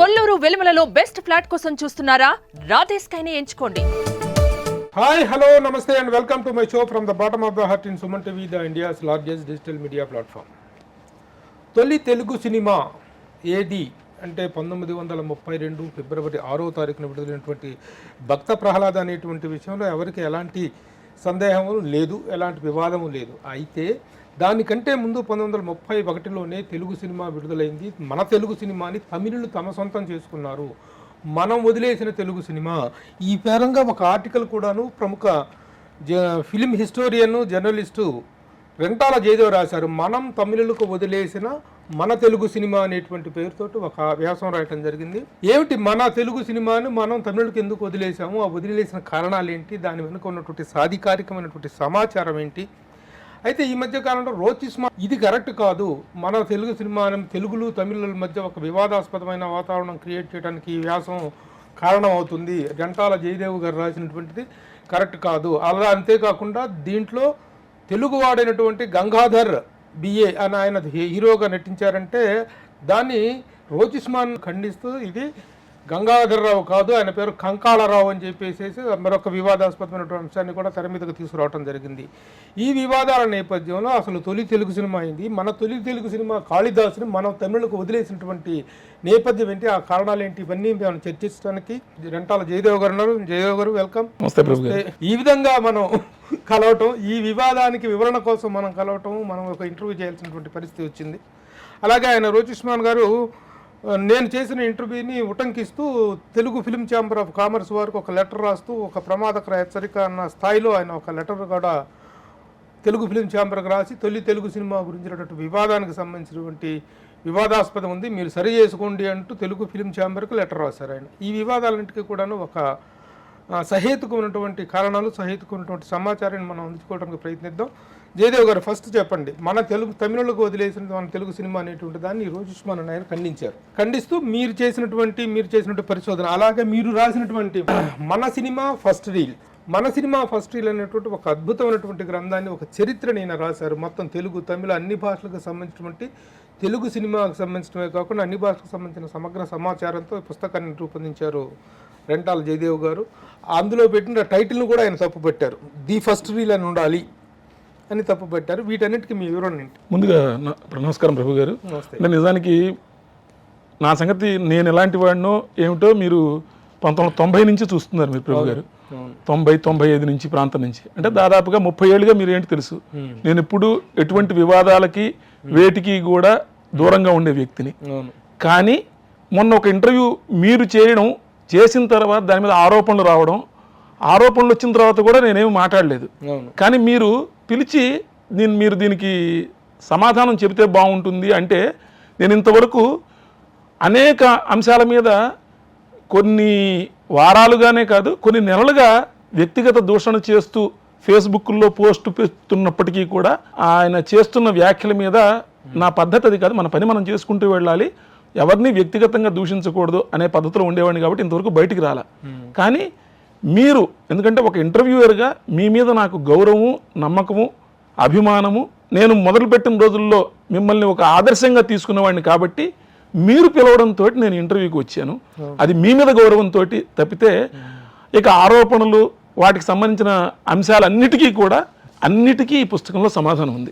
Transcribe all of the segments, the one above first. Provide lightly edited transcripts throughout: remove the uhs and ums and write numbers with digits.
Kolluru వెలుమలలో best flat కోసం చూస్తున్నారా? రాధేశ్ కైనే ఎంచుకోండి. హాయ్ హలో నమస్తే and welcome to my show from the bottom of the heart in Suman TV, the India's largest digital media platform. తొలి Telugu cinema ఏది అంటే 1932 ఫిబ్రవరి 6వ తారీఖున విడుదలైనటువంటి భక్త ప్రహ్లాద అనేటువంటి విషయంలో ఎవరికి ఎలాంటి సందేహము లేదు, ఎలాంటి వివాదము లేదు. అయితే దానికంటే ముందు 1931లోనే తెలుగు సినిమా విడుదలైంది. మన తెలుగు సినిమాని తమిళులు తమ సొంతం చేసుకున్నారు. మనం వదిలేసిన తెలుగు సినిమా ఈ పరంగా ఒక ఆర్టికల్ కూడాను ప్రముఖ film historian journalist Rentala Jayadev రాశారు. మనం తమిళులకు వదిలేసిన మన తెలుగు సినిమా అనేటువంటి పేరుతోటి ఒక వ్యాసం రాయటం జరిగింది. ఏమిటి మన తెలుగు సినిమాను మనం తమిళులకు ఎందుకు వదిలేసాము, ఆ వదిలేసిన కారణాలు ఏంటి, దాని వెనుక ఉన్నటువంటి సాధికారికమైనటువంటి సమాచారం ఏంటి. అయితే ఈ మధ్య కాలంలో రోచిస్మా ఇది కరెక్ట్ కాదు, మన తెలుగు సినిమాను తెలుగులు తమిళుల మధ్య ఒక వివాదాస్పదమైన వాతావరణం క్రియేట్ చేయడానికి ఈ వ్యాసం కారణం అవుతుంది, రెంటాల జయదేవ్ గారు రాసినటువంటిది కరెక్ట్ కాదు. అలా అంతేకాకుండా దీంట్లో తెలుగువాడైనటువంటి గంగాధర్ బిఏ అని ఆయన హీరోగా నటించారంటే దాన్ని రోచిస్మాన్ ఖండిస్తూ ఇది గంగాధర్రావు కాదు, ఆయన పేరు కంకాళరావు అని చెప్పేసి మరొక వివాదాస్పదమైనటువంటి అంశాన్ని కూడా తెర మీదకు తీసుకురావడం జరిగింది. ఈ వివాదాల నేపథ్యంలో అసలు తొలి తెలుగు సినిమా అయింది. మన తొలి తెలుగు సినిమా కాళిదాసుని మనం తమిళకు వదిలేసినటువంటి నేపథ్యం ఏంటి, ఆ కారణాలు ఏంటి, ఇవన్నీ మనం చర్చించడానికి రెంటాల జయదేవ్ గారు ఉన్నారు. జయదేవ్ గారు వెల్కమ్. ఈ విధంగా మనం కలవటం, ఈ వివాదానికి వివరణ కోసం మనం కలవటం, మనం ఒక ఇంటర్వ్యూ చేయాల్సినటువంటి పరిస్థితి వచ్చింది. అలాగే ఆయన రోచిస్మాన్ గారు నేను చేసిన ఇంటర్వ్యూని ఉటంకిస్తూ Telugu film chamber of commerce వారికి ఒక లెటర్ రాస్తూ ఒక ప్రమాదకర హెచ్చరిక అన్న స్థాయిలో ఆయన ఒక లెటర్ కూడా తెలుగు ఫిల్మ్ ఛాంబర్కి రాసి తొలి తెలుగు సినిమా గురించినటువంటి వివాదానికి సంబంధించినటువంటి వివాదాస్పదం ఉంది, మీరు సరి చేసుకోండి అంటూ తెలుగు ఫిల్మ్ ఛాంబర్కి లెటర్ రాశారు ఆయన. ఈ వివాదాలన్నింటికీ కూడాను ఒక సహేతుకమైనటువంటి కారణాలు, సహేతుకమైనటువంటి సమాచారాన్ని మనం అందించుకోవడానికి ప్రయత్నిద్దాం. జయదేవ్ గారు ఫస్ట్ చెప్పండి, మన తమిళులకు వదిలేసిన మన తెలుగు సినిమా అనేటువంటి దాన్ని రోచిస్మాన్ ఆయన ఖండిస్తూ మీరు చేసినటువంటి పరిశోధన, అలాగే మీరు రాసినటువంటి మన సినిమా ఫస్ట్ రీల్ అనేటువంటి ఒక అద్భుతమైనటువంటి గ్రంథాన్ని, ఒక చరిత్రని ఆయన రాశారు. మొత్తం తెలుగు తమిళ అన్ని భాషలకు సంబంధించినటువంటి తెలుగు సినిమాకు సంబంధించినవే కాకుండా అన్ని భాషలకు సంబంధించిన సమగ్ర సమాచారంతో ఈ పుస్తకాన్ని రూపొందించారు రెంటాల జయదేవ్ గారు. అందులో పెట్టిన టైటిల్ను కూడా ఆయన తప్పు పెట్టారు, ది ఫస్ట్ రీల్ అని ఉండాలి అని తప్పు పెట్టారు. వీటన్నిటికీ మీ వివరణ ఏంటి? ముందుగా నమస్కారం ప్రభు గారు. నిజానికి నా సంగతి నేను ఎలాంటి వాడినో ఏమిటో మీరు 1990 నుంచి చూస్తున్నారు మీరు ప్రభు గారు. 90-95 నుంచి ప్రాంతం నుంచి అంటే దాదాపుగా 30 ఏళ్ళుగా మీరు ఏంటి తెలుసు. నేను ఇప్పుడు ఎటువంటి వివాదాలకి వేటికి కూడా దూరంగా ఉండే వ్యక్తిని. కానీ మొన్న ఒక ఇంటర్వ్యూ మీరు చేసిన తర్వాత దాని మీద ఆరోపణలు రావడం, ఆరోపణలు వచ్చిన తర్వాత కూడా నేనేమి మాట్లాడలేదు. కానీ మీరు పిలిచి మీరు దీనికి సమాధానం చెబితే బాగుంటుంది అంటే నేను ఇంతవరకు అనేక అంశాల మీద కొన్ని వారాలుగానే కాదు కొన్ని నెలలుగా వ్యక్తిగత దూషణ చేస్తూ ఫేస్బుక్లో పోస్ట్ పెడుతున్నప్పటికీ కూడా ఆయన చేస్తున్న వ్యాఖ్యల మీద నా పద్ధతి అది కాదు, మన పని మనం చేసుకుంటూ వెళ్ళాలి, ఎవరిని వ్యక్తిగతంగా దూషించకూడదు అనే పద్ధతిలో ఉండేవాడిని కాబట్టి ఇంతవరకు బయటికి రాలా. కానీ మీరు ఎందుకంటే ఒక ఇంటర్వ్యూయర్గా మీ మీద నాకు గౌరవము, నమ్మకము, అభిమానము, నేను మొదలుపెట్టిన రోజుల్లో మిమ్మల్ని ఒక ఆదర్శంగా తీసుకున్నవాడిని కాబట్టి మీరు పిలవడంతో నేను ఇంటర్వ్యూకి వచ్చాను. అది మీ మీద గౌరవంతో తప్పితే ఇక ఆరోపణలు వాటికి సంబంధించిన అంశాలన్నిటికీ కూడా అన్నిటికీ ఈ పుస్తకంలో సమాధానం ఉంది.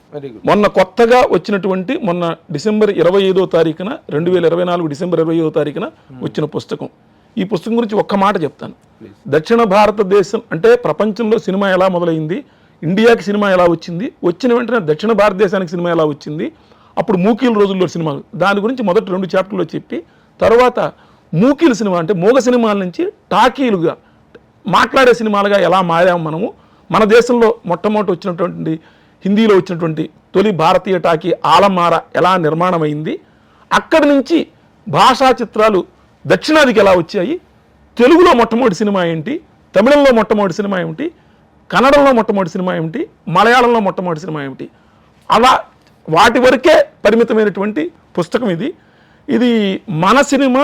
మొన్న కొత్తగా వచ్చినటువంటి మొన్న డిసెంబర్ 25వ తారీఖున 2024 డిసెంబర్ 25వ తారీఖున వచ్చిన పుస్తకం. ఈ పుస్తకం గురించి ఒక్క మాట చెప్తాను. దక్షిణ భారతదేశం అంటే ప్రపంచంలో సినిమా ఎలా మొదలైంది, ఇండియాకి సినిమా ఎలా వచ్చింది, వచ్చిన వెంటనే దక్షిణ భారతదేశానికి సినిమా ఎలా వచ్చింది, అప్పుడు మూకీల రోజుల్లో సినిమాలు, దాని గురించి మొదటి 2 చాప్టర్లో చెప్పి తర్వాత మూకీల సినిమా అంటే మూగ సినిమాల నుంచి టాకీలుగా మాట్లాడే సినిమాలుగా ఎలా మారాము మనము, మన దేశంలో మొట్టమొదటి వచ్చినటువంటి హిందీలో వచ్చినటువంటి తొలి భారతీయ టాకీ ఆలమార ఎలా నిర్మాణమైంది, అక్కడి నుంచి భాషా చిత్రాలు దక్షిణాదికి ఎలా వచ్చాయి, తెలుగులో మొట్టమొదటి సినిమా ఏంటి, తమిళంలో మొట్టమొదటి సినిమా ఏమిటి, కన్నడంలో మొట్టమొదటి సినిమా ఏమిటి, మలయాళంలో మొట్టమొదటి సినిమా ఏమిటి, అలా వాటి వరకే పరిమితమైనటువంటి పుస్తకం ఇది. ఇది మన cinema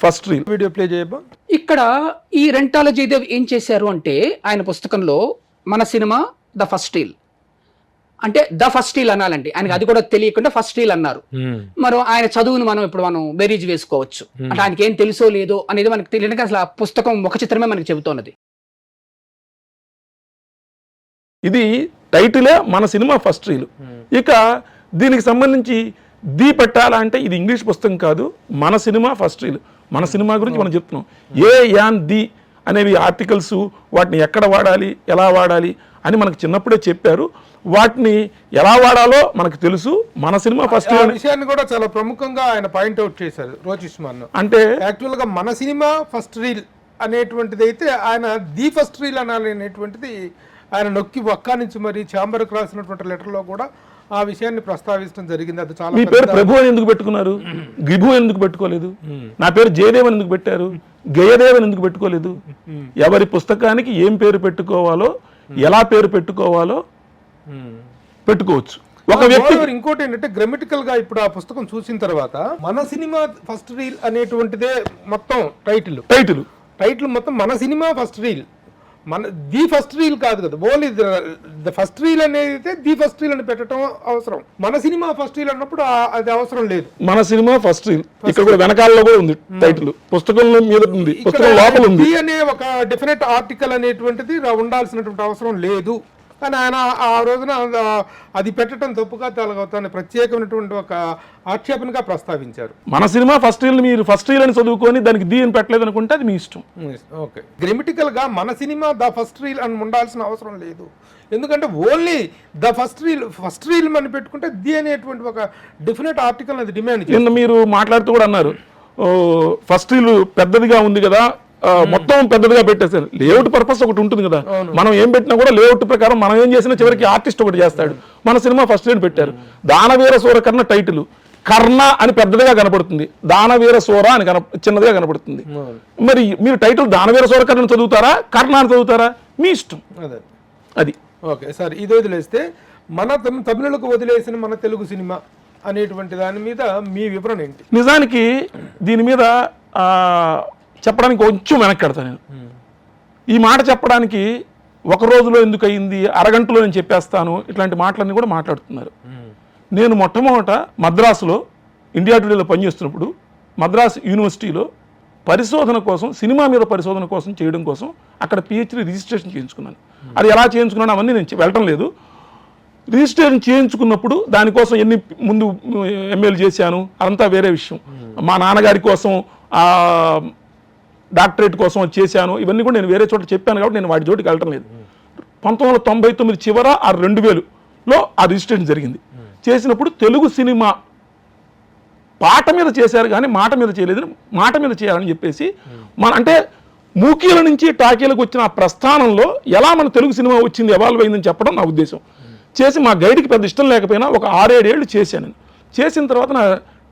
first reel. Video play చేయబా. ఇక్కడ ఈ రెంటాల జయదేవ్ ఏం చేశారు అంటే ఆయన పుస్తకంలో మన సినిమా ద ఫస్ట్ రీల్ అంటే ద ఫస్ట్ స్టీల్ అనాలండి, ఆయనకి అది కూడా తెలియకుండా ఫస్ట్ స్టీల్ అన్నారు. మరి ఆయన చదువును మనం బేరీజ్ వేసుకోవచ్చు. అంటే ఆయనకి ఏం తెలుసో లేదో అనేది మనకు తెలియక అసలు ఆ పుస్తకం ముఖ చిత్రమే మనకి చెబుతున్నది. ఇది టైటిలే మన సినిమా ఫస్ట్ రీల్. ఇక దీనికి సంబంధించి ది పెట్టాలంటే ఇది ఇంగ్లీష్ పుస్తకం కాదు, మన సినిమా ఫస్ట్ రీల్. మన సినిమా గురించి మనం చెప్తున్నాం. ఏ యాన్ ది అనేవి ఆర్టికల్స్, వాటిని ఎక్కడ వాడాలి, ఎలా వాడాలి అని మనకు చిన్నప్పుడే చెప్పారు. వాటిని ఎలా వాడాలో మనకు తెలుసు. మన సినిమా ఫస్ట్ రీల్ విషయాన్ని కూడా చాలా ప్రముఖంగా ఆయన పాయింట్అవుట్ చేశారు రోచిష్మాన్. అంటే యాక్చువల్గా మన సినిమా ఫస్ట్ రీల్ అనేటువంటిది అయితే ఆయన ది ఫస్ట్ రీల్ అనాలి అనేటువంటిది ఆయన నొక్కి వక్కానించి మరి ఛాంబర్కి రాసినటువంటి లెటర్లో కూడా ఆ విషయాన్ని ప్రస్తావించడం జరిగింది. అది చాలా మీ పేరు ప్రభు అని ఎందుకు పెట్టుకున్నారు? గిభు ఎందుకు పెట్టుకోలేదు? నా పేరు జయదేవ్ అని ఎందుకు పెట్టారు? గయదేవ్ అని ఎందుకు పెట్టుకోలేదు? ఎవరి పుస్తకానికి ఏం పేరు పెట్టుకోవాలో, ఎలా పేరు పెట్టుకోవాలో పెట్టుకోవచ్చు. ఒక వ్యక్తి ఇంకోటి ఏంటంటే గ్రామటికల్ గా ఇప్పుడు ఆ పుస్తకం చూసిన తర్వాత మన సినిమా ఫస్ట్ రీల్ అనేటువంటిదే మొత్తం టైటిల్ మొత్తం మన సినిమా ఫస్ట్ రీల్, మన ది ఫస్ట్ రీల్ కాదు కదా. ఓన్లీ ద ఫస్ట్ రీల్ అనేది ది ఫస్ట్ రీల్ అని పెట్టడం అవసరం. మన సినిమా ఫస్ట్ రీల్ అన్నప్పుడు అది అవసరం లేదు. మన సినిమా ఫస్ట్ రీల్ ఇక్కడ కూడా వెనకాలలో కూడా ఉంది టైటిల్, పుస్తకంలో మీద ఉంది, పుస్తకం లోపల ఉంది. ది అనే ఒక డెఫినెట్ ఆర్టికల్ అనేటువంటిది ఉండాల్సినటువంటి అవసరం లేదు. కానీ ఆయన ఆ రోజున అది పెట్టడం తప్పుగా తన ప్రత్యేకమైనటువంటి ఒక ఆక్షేపణగా ప్రస్తావించారు. మన సినిమా ఫస్ట్ రీల్ మీరు ఫస్ట్ రీల్ అని చదువుకొని దానికి ది అని పెట్టలేదు అనుకుంటే అది మీ ఇష్టం. ఓకే, గ్రామటికల్ గా మన సినిమా ద ఫస్ట్ రీల్ అని ఉండాల్సిన అవసరం లేదు. ఎందుకంటే ఓన్లీ ద ఫస్ట్ రీల్ అని పెట్టుకుంటే ది అనేటువంటి ఒక డెఫినెట్ ఆర్టికల్ అది డిమాండ్. నిన్న మీరు మాట్లాడుతూ కూడా అన్నారు ఫస్ట్ రీల్ పెద్దదిగా ఉంది కదా, మొత్తం పెద్దదిగా పెట్టేసారు. లేఅవుట్ పర్పస్ ఒకటి ఉంటుంది కదా, మనం ఏం పెట్టినా కూడా లేఅవుట్ ప్రకారం మనం ఏం చేసినా చివరికి ఆర్టిస్ట్ ఒకటి చేస్తాడు. మన సినిమా ఫస్ట్ రీల్ పెట్టారు. దానవీర సూరకర్ణ టైటిల్ కర్ణ అని పెద్దదిగా కనపడుతుంది, దానవీర సూర అని చిన్నదిగా కనపడుతుంది. మరి మీరు టైటిల్ దానవీర సూరకర్ణ చదువుతారా, కర్ణ అని చదువుతారా? మీ ఇష్టం అది. ఓకే సార్, ఇది వదిలేస్తే మన తమిళులకు వదిలేసిన మన తెలుగు సినిమా అనేటువంటి దాని మీద మీ వివరణ ఏంటి? నిజానికి దీని మీద చెప్పడానికి కొంచెం వెనక్కి కడతాను నేను. ఈ మాట చెప్పడానికి ఒక రోజులో ఎందుకు అయింది, అరగంటలో నేను చెప్పేస్తాను, ఇట్లాంటి మాటలన్నీ కూడా మాట్లాడుతున్నారు. నేను మొట్టమొదట మద్రాసులో ఇండియా టుడేలో పనిచేస్తున్నప్పుడు మద్రాసు యూనివర్సిటీలో పరిశోధన కోసం, సినిమా మీద పరిశోధన కోసం చేయడం కోసం అక్కడ పిహెచ్డి రిజిస్ట్రేషన్ చేయించుకున్నాను. అది ఎలా చేయించుకున్నాను అవన్నీ నేను వెళ్ళటం లేదు. రిజిస్ట్రేషన్ చేయించుకున్నప్పుడు దానికోసం ఎన్ని ముందు ఎంఏలు చేశాను అదంతా వేరే విషయం. మా నాన్నగారి కోసం డాక్టరేట్ కోసం చేశాను, ఇవన్నీ కూడా నేను వేరే చోట చెప్పాను కాబట్టి నేను వాటి చోటికి వెళ్ళటం లేదు. 1999 చివర 2000లో ఆ రిజిస్ట్రేషన్ జరిగింది. చేసినప్పుడు తెలుగు సినిమా పాట మీద చేశారు కానీ మాట మీద చేయలేదని, మాట మీద చేయాలని చెప్పేసి అంటే మూకీల నుంచి టాకీలకు వచ్చిన ఆ ప్రస్థానంలో ఎలా మన తెలుగు సినిమా వచ్చింది, ఎవాల్వ్ అయిందని చెప్పడం నా ఉద్దేశం. చేసి మా గైడ్కి పెద్ద ఇష్టం లేకపోయినా ఒక 6-7 ఏళ్ళు చేశాను నేను. చేసిన తర్వాత నా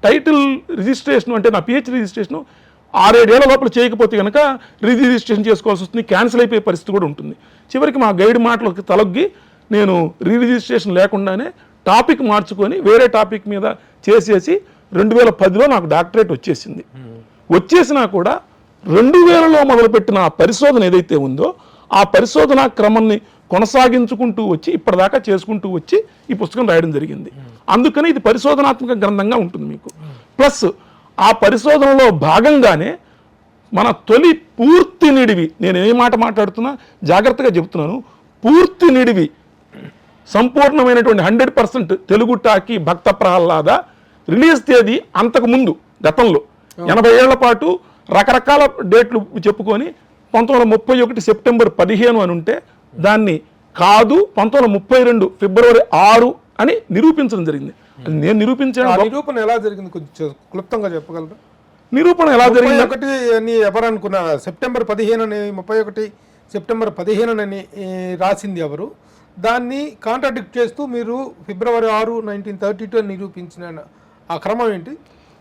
టైటిల్ రిజిస్ట్రేషన్ అంటే నా పిహెచ్డి రిజిస్ట్రేషన్ 6-7 ఏళ్ల లోపల చేయకపోతే కనుక రిజిస్ట్రేషన్ చేసుకోవాల్సి వస్తుంది, క్యాన్సిల్ అయిపోయే పరిస్థితి కూడా ఉంటుంది. చివరికి మా గైడ్ మాటలకు తలొగ్గి నేను రిజిస్ట్రేషన్ లేకుండానే టాపిక్ మార్చుకొని వేరే టాపిక్ మీద చేసేసి 2010లో నాకు డాక్టరేట్ వచ్చేసింది. వచ్చేసినా కూడా 2000లో మొదలుపెట్టిన ఆ పరిశోధన ఏదైతే ఉందో ఆ పరిశోధన క్రమాన్ని కొనసాగించుకుంటూ వచ్చి ఇప్పటిదాకా చేసుకుంటూ వచ్చి ఈ పుస్తకం రాయడం జరిగింది. అందుకని ఇది పరిశోధనాత్మక గ్రంథంగా ఉంటుంది మీకు. ప్లస్ ఆ పరిశోధనలో భాగంగానే మన తొలి పూర్తి నిడివి, నేను ఏ మాట మాట్లాడుతున్నా జాగ్రత్తగా చెప్తున్నాను, పూర్తి నిడివి సంపూర్ణమైనటువంటి 100% తెలుగు టాకీ భక్త ప్రహ్లాద రిలీజ్ తేదీ అంతకుముందు గతంలో 80 ఏళ్ల పాటు రకరకాల డేట్లు చెప్పుకొని 1931 సెప్టెంబర్ 15 అని ఉంటే దాన్ని కాదు 1932 ఫిబ్రవరి 6 అని నిరూపించడం జరిగింది. నేను నిరూపించాను. నిరూపణ ఎలా జరిగింది కొంచెం క్లుప్తంగా చెప్పగలరా? నిరూపణ ఎలా జరిగింది? ఒకటి అని ఎవరు అనుకున్నారు? సెప్టెంబర్ 15 అని 31 సెప్టెంబర్ 15 అని రాసింది ఎవరు? దాన్ని కాంట్రాడిక్ట్ చేస్తూ మీరు ఫిబ్రవరి 6, 1932 అని నిరూపించిన ఆ క్రమం ఏంటి?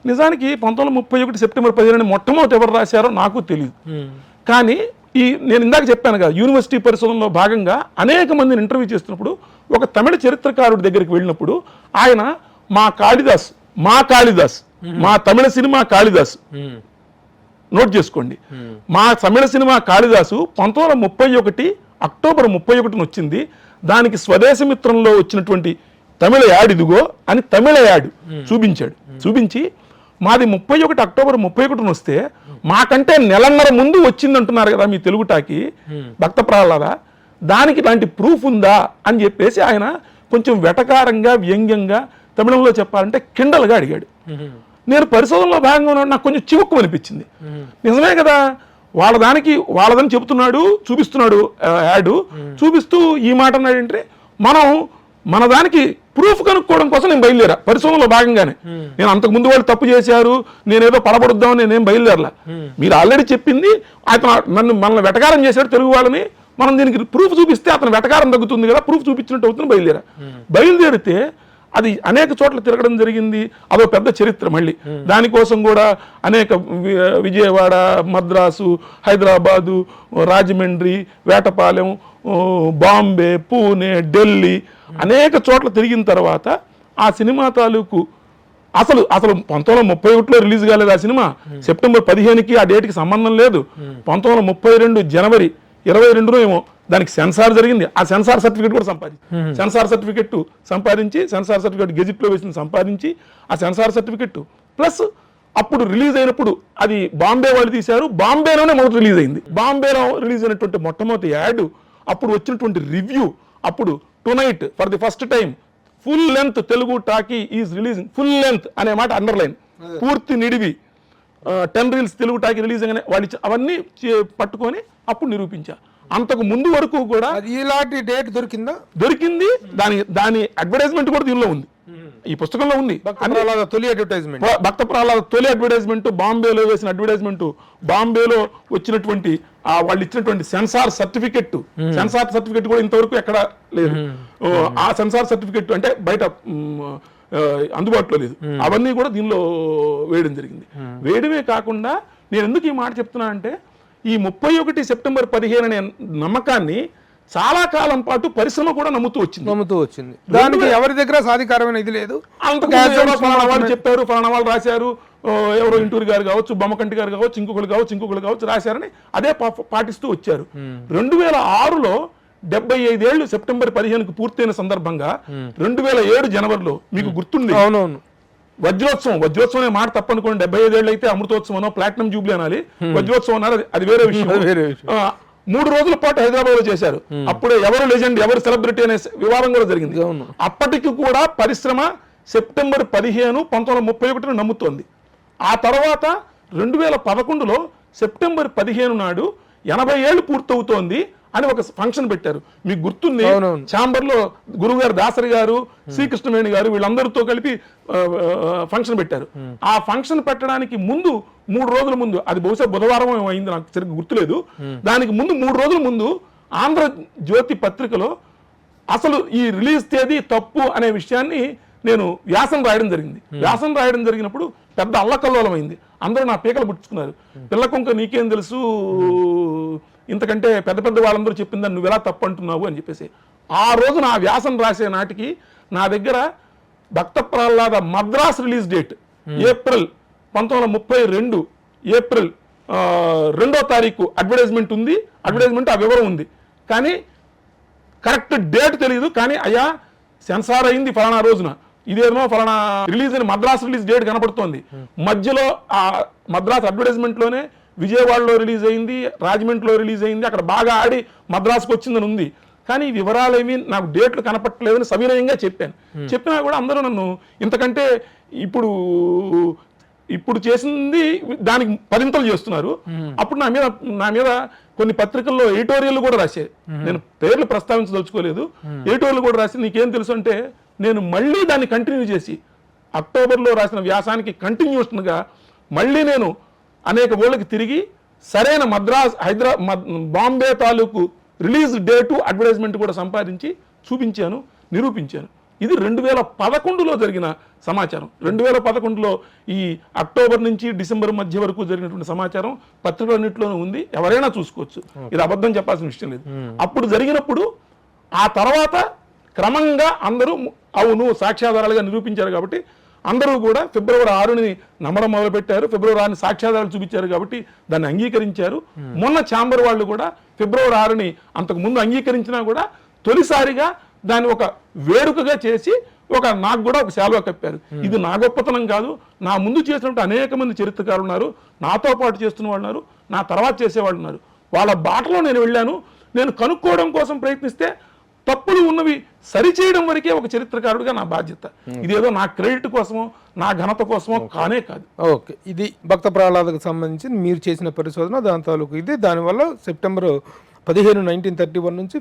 నిజానికి 1931 సెప్టెంబర్ 15 అని మొట్టమొదటి ఎవరు రాశారో నాకు తెలియదు. కానీ నేను ఇందాక చెప్పాను కదా, యూనివర్సిటీ పరిశోధనలో భాగంగా అనేక మందిని ఇంటర్వ్యూ చేస్తున్నప్పుడు ఒక తమిళ చరిత్రకారుడి దగ్గరికి వెళ్ళినప్పుడు ఆయన మా కాళిదాస్ మా తమిళ సినిమా కాళిదాస్, నోట్ చేసుకోండి, మా తమిళ సినిమా కాళిదాసు 1931 అక్టోబర్ 31 వచ్చింది. దానికి స్వదేశమిత్రంలో వచ్చినటువంటి తమిళ యాడ్ ఇదిగో అని తమిళ యాడ్ చూపించాడు. చూపించి మాది 31 అక్టోబర్ 31 వస్తే మాకంటే నెలన్నర ముందు వచ్చింది అంటున్నారు కదా మీ తెలుగు టాకి భక్త ప్రహ్లాద, దానికి ఇలాంటి ప్రూఫ్ ఉందా అని చెప్పేసి ఆయన కొంచెం వెటకారంగా వ్యంగ్యంగా తమిళంలో చెప్పాలంటే కిండల్గా అడిగాడు. నేను పరిశోధనలో భాగంగా ఉన్నాడు, నాకు కొంచెం చివుక్కు అనిపించింది. నిజమే కదా, వాళ్ళదని చెబుతున్నాడు, చూపిస్తున్నాడు యాడ్ చూపిస్తూ ఈ మాట అన్నాడంటే మనం మన దానికి ప్రూఫ్ కనుక్కోవడం కోసం నేను బయలుదేరా పరిశోధనలో భాగంగానే. నేను అంతకు ముందు వాళ్ళు తప్పు చేశారు, నేనేదో పడబడుద్దామని నేనేం బయలుదేరలా. మీరు ఆల్రెడీ చెప్పింది అతను మనల్ని వెటకారం చేశాడు తెలుగు వాళ్ళని, మనం దీనికి ప్రూఫ్ చూపిస్తే అతను వెటకారం తగ్గుతుంది కదా, ప్రూఫ్ చూపించినట్టు అవుతుంది. బయలుదేరితే అది అనేక చోట్ల తిరగడం జరిగింది. అదో పెద్ద చరిత్ర. మళ్ళీ దానికోసం కూడా అనేక విజయవాడ, మద్రాసు, హైదరాబాదు, రాజమండ్రి, వేటపాలెం, బాంబే, పూణే, ఢిల్లీ అనేక చోట్ల తిరిగిన తర్వాత ఆ సినిమా తాలూకు అసలు 1931లో రిలీజ్ కాలేదు ఆ సినిమా. సెప్టెంబర్ 15కి ఆ డేట్కి సంబంధం లేదు. 1932 జనవరి 22 ఏమో దానికి సెన్సార్ జరిగింది. ఆ సెన్సార్ సర్టిఫికేట్ కూడా సెన్సార్ సర్టిఫికేట్ గెజిట్లో వేసింది సంపాదించి ఆ సెన్సార్ సర్టిఫికేట్ ప్లస్ అప్పుడు రిలీజ్ అయినప్పుడు అది బాంబే వాళ్ళు తీశారు. బాంబేలోనే మొదటి రిలీజ్ అయింది. బాంబేలో రిలీజ్ అయినటువంటి మొట్టమొదటి యాడ్, అప్పుడు వచ్చినటువంటి రివ్యూ, అప్పుడు tonight for the first time full length Telugu talkie is releasing. Full length అనే మాట అండర్లైన్, పూర్తి నిడివి 10 రీల్స్ తెలుగు టాకీ రిలీజ్ అనే వాళ్ళు అవన్నీ పట్టుకొని అప్పుడు నిరూపించా. అంతకు ముందు వరకు కూడా ఇలాంటి డేట్ దొరికింది. దాని అడ్వర్టైజ్మెంట్ కూడా దీనిలో ఉంది, ఈ పుస్తకంలో ఉంది. తొలి అడ్వర్టైజ్మెంట్, భక్త ప్రహ్లాద తొలి అడ్వర్టైజ్మెంట్, బాంబేలో వేసిన అడ్వర్టైజ్మెంట్, బాంబేలో వచ్చినటువంటి వాళ్ళు ఇచ్చినటువంటి సెన్సార్ సర్టిఫికెట్ కూడా ఇంతవరకు ఎక్కడ లేదు. ఆ సెన్సార్ సర్టిఫికెట్ అంటే బయట అందుబాటులో లేదు. అవన్నీ కూడా దీనిలో వేయడం జరిగింది. వేయడమే కాకుండా నేను ఎందుకు ఈ మాట చెప్తున్నా అంటే ఈ 31 సెప్టెంబర్ 15 అనే నమ్మకాన్ని చాలా కాలం పాటు పరిశ్రమ కూడా నమ్ముతూ వచ్చింది. దానికి ఎవరి దగ్గర సాధికారమైన ఇది లేదు. ఫలానా వాళ్ళు చెప్పారు, ఫలానా వాళ్ళు రాశారు, ఎవరో ఇంటూరి గారు కావచ్చు, బొమ్మకంటి గారు కావచ్చు, ఇంకొకరు కావచ్చు రాశారని అదే పాటిస్తూ వచ్చారు. 2006లో 75 ఏళ్ళు సెప్టెంబర్ 15కు పూర్తయిన సందర్భంగా 2007 జనవరిలో మీకు గుర్తుంది, అవునవును, వజ్రోత్సవం అనే మాట తప్పనుకోండి. 75 ఏళ్ళు అయితే అమృతోత్సవం, ప్లాటినం జూబ్లీ అనాలి, వజ్రోత్సవం అన్నారు, అది వేరే విషయం. 3 రోజుల పాటు హైదరాబాద్ లో చేశారు. అప్పుడే ఎవరు లెజెండ్, ఎవరు సెలబ్రిటీ అనే వివాదం కూడా జరిగింది. అప్పటికి కూడా పరిశ్రమ సెప్టెంబర్ 15, 1931 నమ్ముతోంది. ఆ తర్వాత 2011లో సెప్టెంబర్ 15 నాడు 80 ఏళ్ళు పూర్తవుతోంది అని ఒక ఫంక్షన్ పెట్టారు. మీకు గుర్తుంది, ఛాంబర్ లో గురుగారు దాసరి గారు, శ్రీకృష్ణవేణి గారు వీళ్ళందరితో కలిపి ఫంక్షన్ పెట్టారు. ఆ ఫంక్షన్ పెట్టడానికి ముందు 3 రోజుల ముందు, అది బహుశా బుధవారం అయింది, నాకు సరిగ్గా గుర్తులేదు, దానికి ముందు 3 రోజుల ముందు ఆంధ్రజ్యోతి పత్రికలో అసలు ఈ రిలీజ్ తేదీ తప్పు అనే విషయాన్ని నేను వ్యాసం రాయడం జరిగినప్పుడు పెద్ద అల్లకల్లోలమైంది. అందరూ నా పీకలు పుచ్చుకున్నారు. పిల్లకుంక నీకేం తెలుసు, ఇంతకంటే పెద్ద వాళ్ళందరూ చెప్పిందని నువ్వు ఎలా తప్పు అంటున్నావు అని చెప్పేసి. ఆ రోజు నా వ్యాసం రాసే నాటికి నా దగ్గర Bhakta Prahlada Madras release date April 1932 April 2వ తారీఖు అడ్వర్టైజ్మెంట్ ఉంది. ఆ వివరం ఉంది, కానీ కరెక్ట్ డేట్ తెలియదు. కానీ అయ్యా సెన్సార్ అయింది ఫలానా రోజున, ఇదేమో ఫలానా రిలీజ్ అని మద్రాస్ రిలీజ్ డేట్ కనపడుతోంది. మధ్యలో ఆ మద్రాస్ అడ్వర్టైజ్మెంట్ లోనే విజయవాడలో రిలీజ్ అయింది, రాజమండ్రిలో రిలీజ్ అయింది, అక్కడ బాగా ఆడి మద్రాసుకు వచ్చిందని ఉంది. కానీ వివరాలు ఏమి నాకు డేట్లు కనపట్టలేదని సవినయంగా చెప్పినా కూడా అందరూ నన్ను ఇంతకంటే ఇప్పుడు చేసింది దానికి 10 చేస్తున్నారు. అప్పుడు నా మీద కొన్ని పత్రికల్లో ఎడిటోరియల్ కూడా రాశారు. నేను పేర్లు ప్రస్తావించదలుచుకోలేదు. ఎడిటోరియల్ కూడా రాసి నీకేం తెలుసు అంటే నేను మళ్ళీ దాన్ని కంటిన్యూ చేసి అక్టోబర్లో రాసిన వ్యాసానికి కంటిన్యూషన్గా మళ్ళీ నేను అనేక ఊళ్ళకి తిరిగి సరైన బాంబే తాలూకు రిలీజ్ డేటు అడ్వర్టైజ్మెంట్ కూడా సంపాదించి చూపించాను, నిరూపించాను. ఇది 2011లో జరిగిన సమాచారం. 2011లో ఈ అక్టోబర్ నుంచి డిసెంబర్ మధ్య వరకు జరిగినటువంటి సమాచారం పత్రికలన్నింటిలోనూ ఉంది, ఎవరైనా చూసుకోవచ్చు. ఇది అబద్ధం చెప్పాల్సిన విషయం లేదు. అప్పుడు జరిగినప్పుడు ఆ తర్వాత క్రమంగా అందరూ అవును సాక్ష్యాధారాలుగా నిరూపించారు కాబట్టి అందరూ కూడా ఫిబ్రవరి 6ని నమ్మడం మొదలుపెట్టారు. ఫిబ్రవరి 6ని సాక్ష్యాధారాలు చూపించారు కాబట్టి దాన్ని అంగీకరించారు. మొన్న ఛాంబర్ వాళ్ళు కూడా ఫిబ్రవరి 6ని అంతకు ముందు అంగీకరించినా కూడా తొలిసారిగా దాన్ని ఒక వేడుకగా చేసి నాకు కూడా ఒక శాలువా కప్పారు. ఇది నా గొప్పతనం కాదు, నా ముందు చేసినట్టు అనేక మంది చరిత్రకారులు ఉన్నారు, నాతో పాటు చేస్తున్న వాళ్ళు ఉన్నారు, నా తర్వాత చేసేవాళ్ళు ఉన్నారు. వాళ్ళ బాటలో నేను వెళ్ళాను. నేను కనుక్కోవడం కోసం ప్రయత్నిస్తే తప్పులు ఉన్నవి సరిచేయడం వరకే ఒక చరిత్రకారుడిగా నా బాధ్యత. ఇదేదో నా క్రెడిట్ కోసమో నా ఘనత కోసమో కానే కాదు. ఓకే, ఇది భక్త ప్రహ్లాదకు సంబంధించి మీరు చేసిన పరిశోధన, దాని తాలూకు ఇది. దానివల్ల సెప్టెంబర్ 15, 1931 నుంచి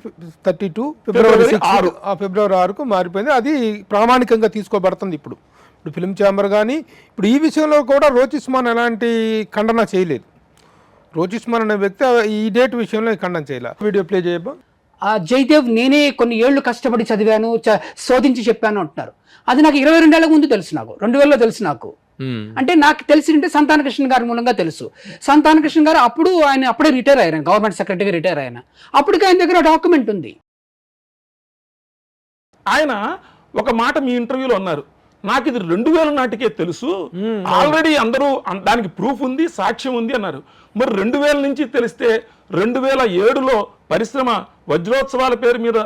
32 ఫిబ్రవరి 6కు మారిపోయింది. అది ప్రామాణికంగా తీసుకోబడుతుంది. ఇప్పుడు ఫిల్మ్ ఛాంబర్ కానీ ఇప్పుడు ఈ విషయంలో కూడా రోచిస్మాన్ ఎలాంటి ఖండన చేయలేదు. రోచిస్మాన్ అనే వ్యక్తి ఈ డేట్ విషయంలో ఖండన చేయలేదు. Video play చేయబా. జయదేవ్ నేనే కొన్ని ఏళ్లు కష్టపడి చదివాను, శోధించి చెప్పాను అంటున్నారు. అది నాకు 22 ఏళ్ల ముందు తెలుసు, నాకు 2000లో తెలుసు. నాకు అంటే నాకు తెలిసింటే సంతానకృష్ణ గారి మూలంగా తెలుసు. సంతానకృష్ణ గారు అప్పుడే రిటైర్ అయ్యారు, గవర్నమెంట్ సెక్రటరీగా రిటైర్ అయినా. అప్పటికి ఆయన దగ్గర డాక్యుమెంట్ ఉంది. ఆయన ఒక మాట మీ ఇంటర్వ్యూలో అన్నారు, నాకు ఇది 2000 నాటికే తెలుసు, ఆల్రెడీ అందరూ దానికి ప్రూఫ్ ఉంది, సాక్ష్యం ఉంది అన్నారు. మరి 2000 నుంచి తెలిస్తే 2007లో పరిశ్రమ వజ్రోత్సవాల పేరు మీద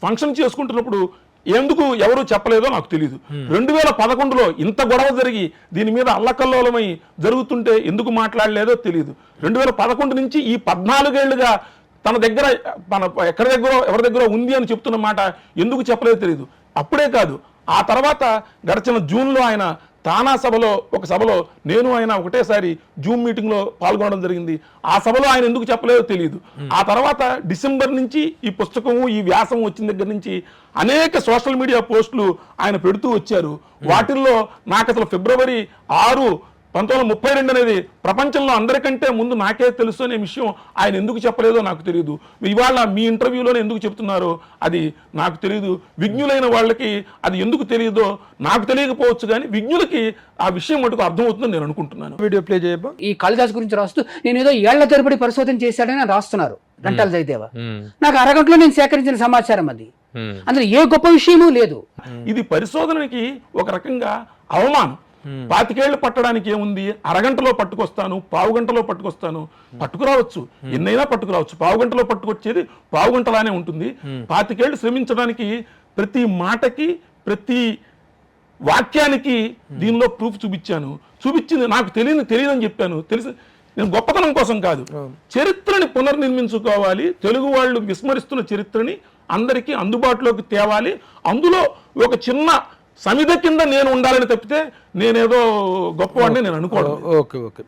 ఫంక్షన్ చేసుకుంటున్నప్పుడు ఎందుకు ఎవరు చెప్పలేదో నాకు తెలియదు. 2011లో ఇంత గొడవ జరిగి దీని మీద అల్లకల్లోలమై జరుగుతుంటే ఎందుకు మాట్లాడలేదో తెలియదు. 2011 నుంచి ఈ 14 ఏళ్లుగా తన దగ్గర ఎవరి దగ్గర ఉంది అని చెప్తున్న మాట ఎందుకు చెప్పలేదో తెలియదు. అప్పుడే కాదు, ఆ తర్వాత గడిచిన జూన్లో ఆయన తానా సభలో ఒక సభలో నేను ఆయన ఒకటేసారి జూమ్ మీటింగ్లో పాల్గొనడం జరిగింది. ఆ సభలో ఆయన ఎందుకు చెప్పలేదో తెలియదు. ఆ తర్వాత డిసెంబర్ నుంచి ఈ పుస్తకము ఈ వ్యాసం వచ్చిన దగ్గర నుంచి అనేక సోషల్ మీడియా పోస్టులు ఆయన పెడుతూ వచ్చారు. వాటిల్లో నాకు అసలు ఫిబ్రవరి 6, 1932 అనేది ప్రపంచంలో అందరికంటే ముందు నాకే తెలుసు అనే విషయం ఆయన ఎందుకు చెప్పలేదో నాకు తెలియదు. ఇవాళ మీ ఇంటర్వ్యూలోనే ఎందుకు చెప్తున్నారో అది నాకు తెలియదు. విజ్ఞులైన వాళ్ళకి అది ఎందుకు తెలియదో నాకు తెలియకపోవచ్చు, కానీ విజ్ఞులకి ఆ విషయం మటుకు అర్థమవుతుందని నేను అనుకుంటున్నాను. వీడియో ప్లే చేయబా. ఈ కాళిదాస్ గురించి రాస్తూ నేను ఏదో ఏళ్ల తరబడి పరిశోధన చేశాడని రాస్తున్నారు గంటల జయదేవ. నాకు అరగంటలో నేను సేకరించిన సమాచారం అది. అందులో ఏ గొప్ప విషయమూ లేదు. ఇది పరిశోధనకి ఒక రకంగా అవమానం. 25 ఏళ్ళు పట్టడానికి ఏముంది, అరగంటలో పట్టుకొస్తాను, పావు గంటలో పట్టుకొస్తాను, పట్టుకురావచ్చు, ఎన్నైనా పట్టుకురావచ్చు. పావు గంటలో పట్టుకొచ్చేది పావు గంటలానే ఉంటుంది. 25 ఏళ్ళు శ్రమించడానికి ప్రతి మాటకి ప్రతి వాక్యానికి దీనిలో ప్రూఫ్ చూపించింది. నాకు తెలియదని చెప్పాను. నేను గొప్పతనం కోసం కాదు, చరిత్రని పునర్నిర్మించుకోవాలి. తెలుగు వాళ్ళు విస్మరిస్తున్న చరిత్రని అందరికీ అందుబాటులోకి తేవాలి. అందులో ఒక చిన్న సమిధ కింద నేను ఉండాలని తప్పితే నేనేదో గొప్పవాడిని నేను అనుకోవడం. ఓకే,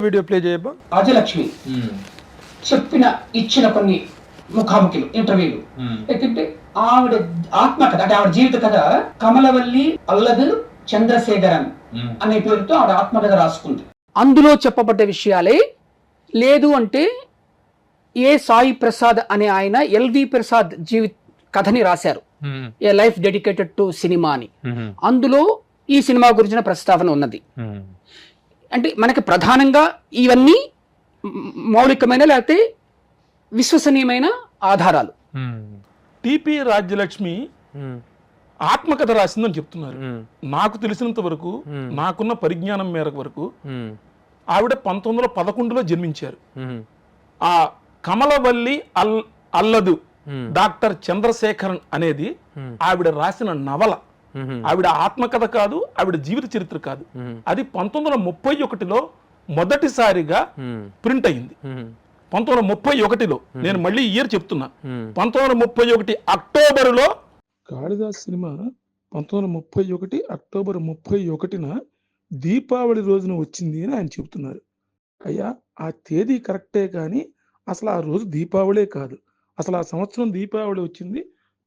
వీడియో ప్లే చేయబా. రాజలక్ష్మి ఇచ్చిన కొన్ని ముఖాముఖిలు, ఇంటర్వ్యూలు ఏంటంటే ఆవిడ ఆత్మకథ, అంటే ఆవిడ జీవిత కథ కమలవల్లి అల్లదు చంద్రశేఖరన్ అనే పేరుతో ఆవిడ ఆత్మకథ రాసుకుంది. అందులో చెప్పబడ్డ విషయాలే లేదు అంటే సాయి ప్రసాద్ అనే ఆయన ఎల్వి ప్రసాద్ జీవిత కథని రాశారు, ఏ లైఫ్ డెడికేటెడ్ టు సినిమా అని. అందులో ఈ సినిమా గురించిన ప్రస్తావన ఉన్నది. అంటే మనకి ప్రధానంగా ఇవన్నీ మౌలికమైన లేకపోతే విశ్వసనీయమైన ఆధారాలు. టిపి రాజ్యలక్ష్మి ఆత్మకథ రాసిందని చెప్తున్నారు. నాకు తెలిసినంత వరకు, నాకున్న పరిజ్ఞానం మేరకు వరకు ఆవిడ 1911లో జన్మించారు. ఆ కమలవల్లి అల్లదు డాక్టర్ చంద్రశేఖరన్ అనేది ఆవిడ రాసిన నవల. ఆవిడ ఆత్మకథ కాదు, ఆవిడ జీవిత చరిత్ర కాదు. అది 1931లో మొదటిసారిగా ప్రింట్ అయింది. 1931లో, నేను మళ్ళీ ఇయర్ చెప్తున్నా, 1931 అక్టోబరులో కాళిదాస్ సినిమా 1931 అక్టోబర్ 31న దీపావళి రోజున వచ్చింది అని ఆయన చెబుతున్నారు. అయ్యా, ఆ తేదీ కరెక్టే కానీ అసలు ఆ రోజు దీపావళే కాదు. అసలు ఆ సంవత్సరం దీపావళి వచ్చింది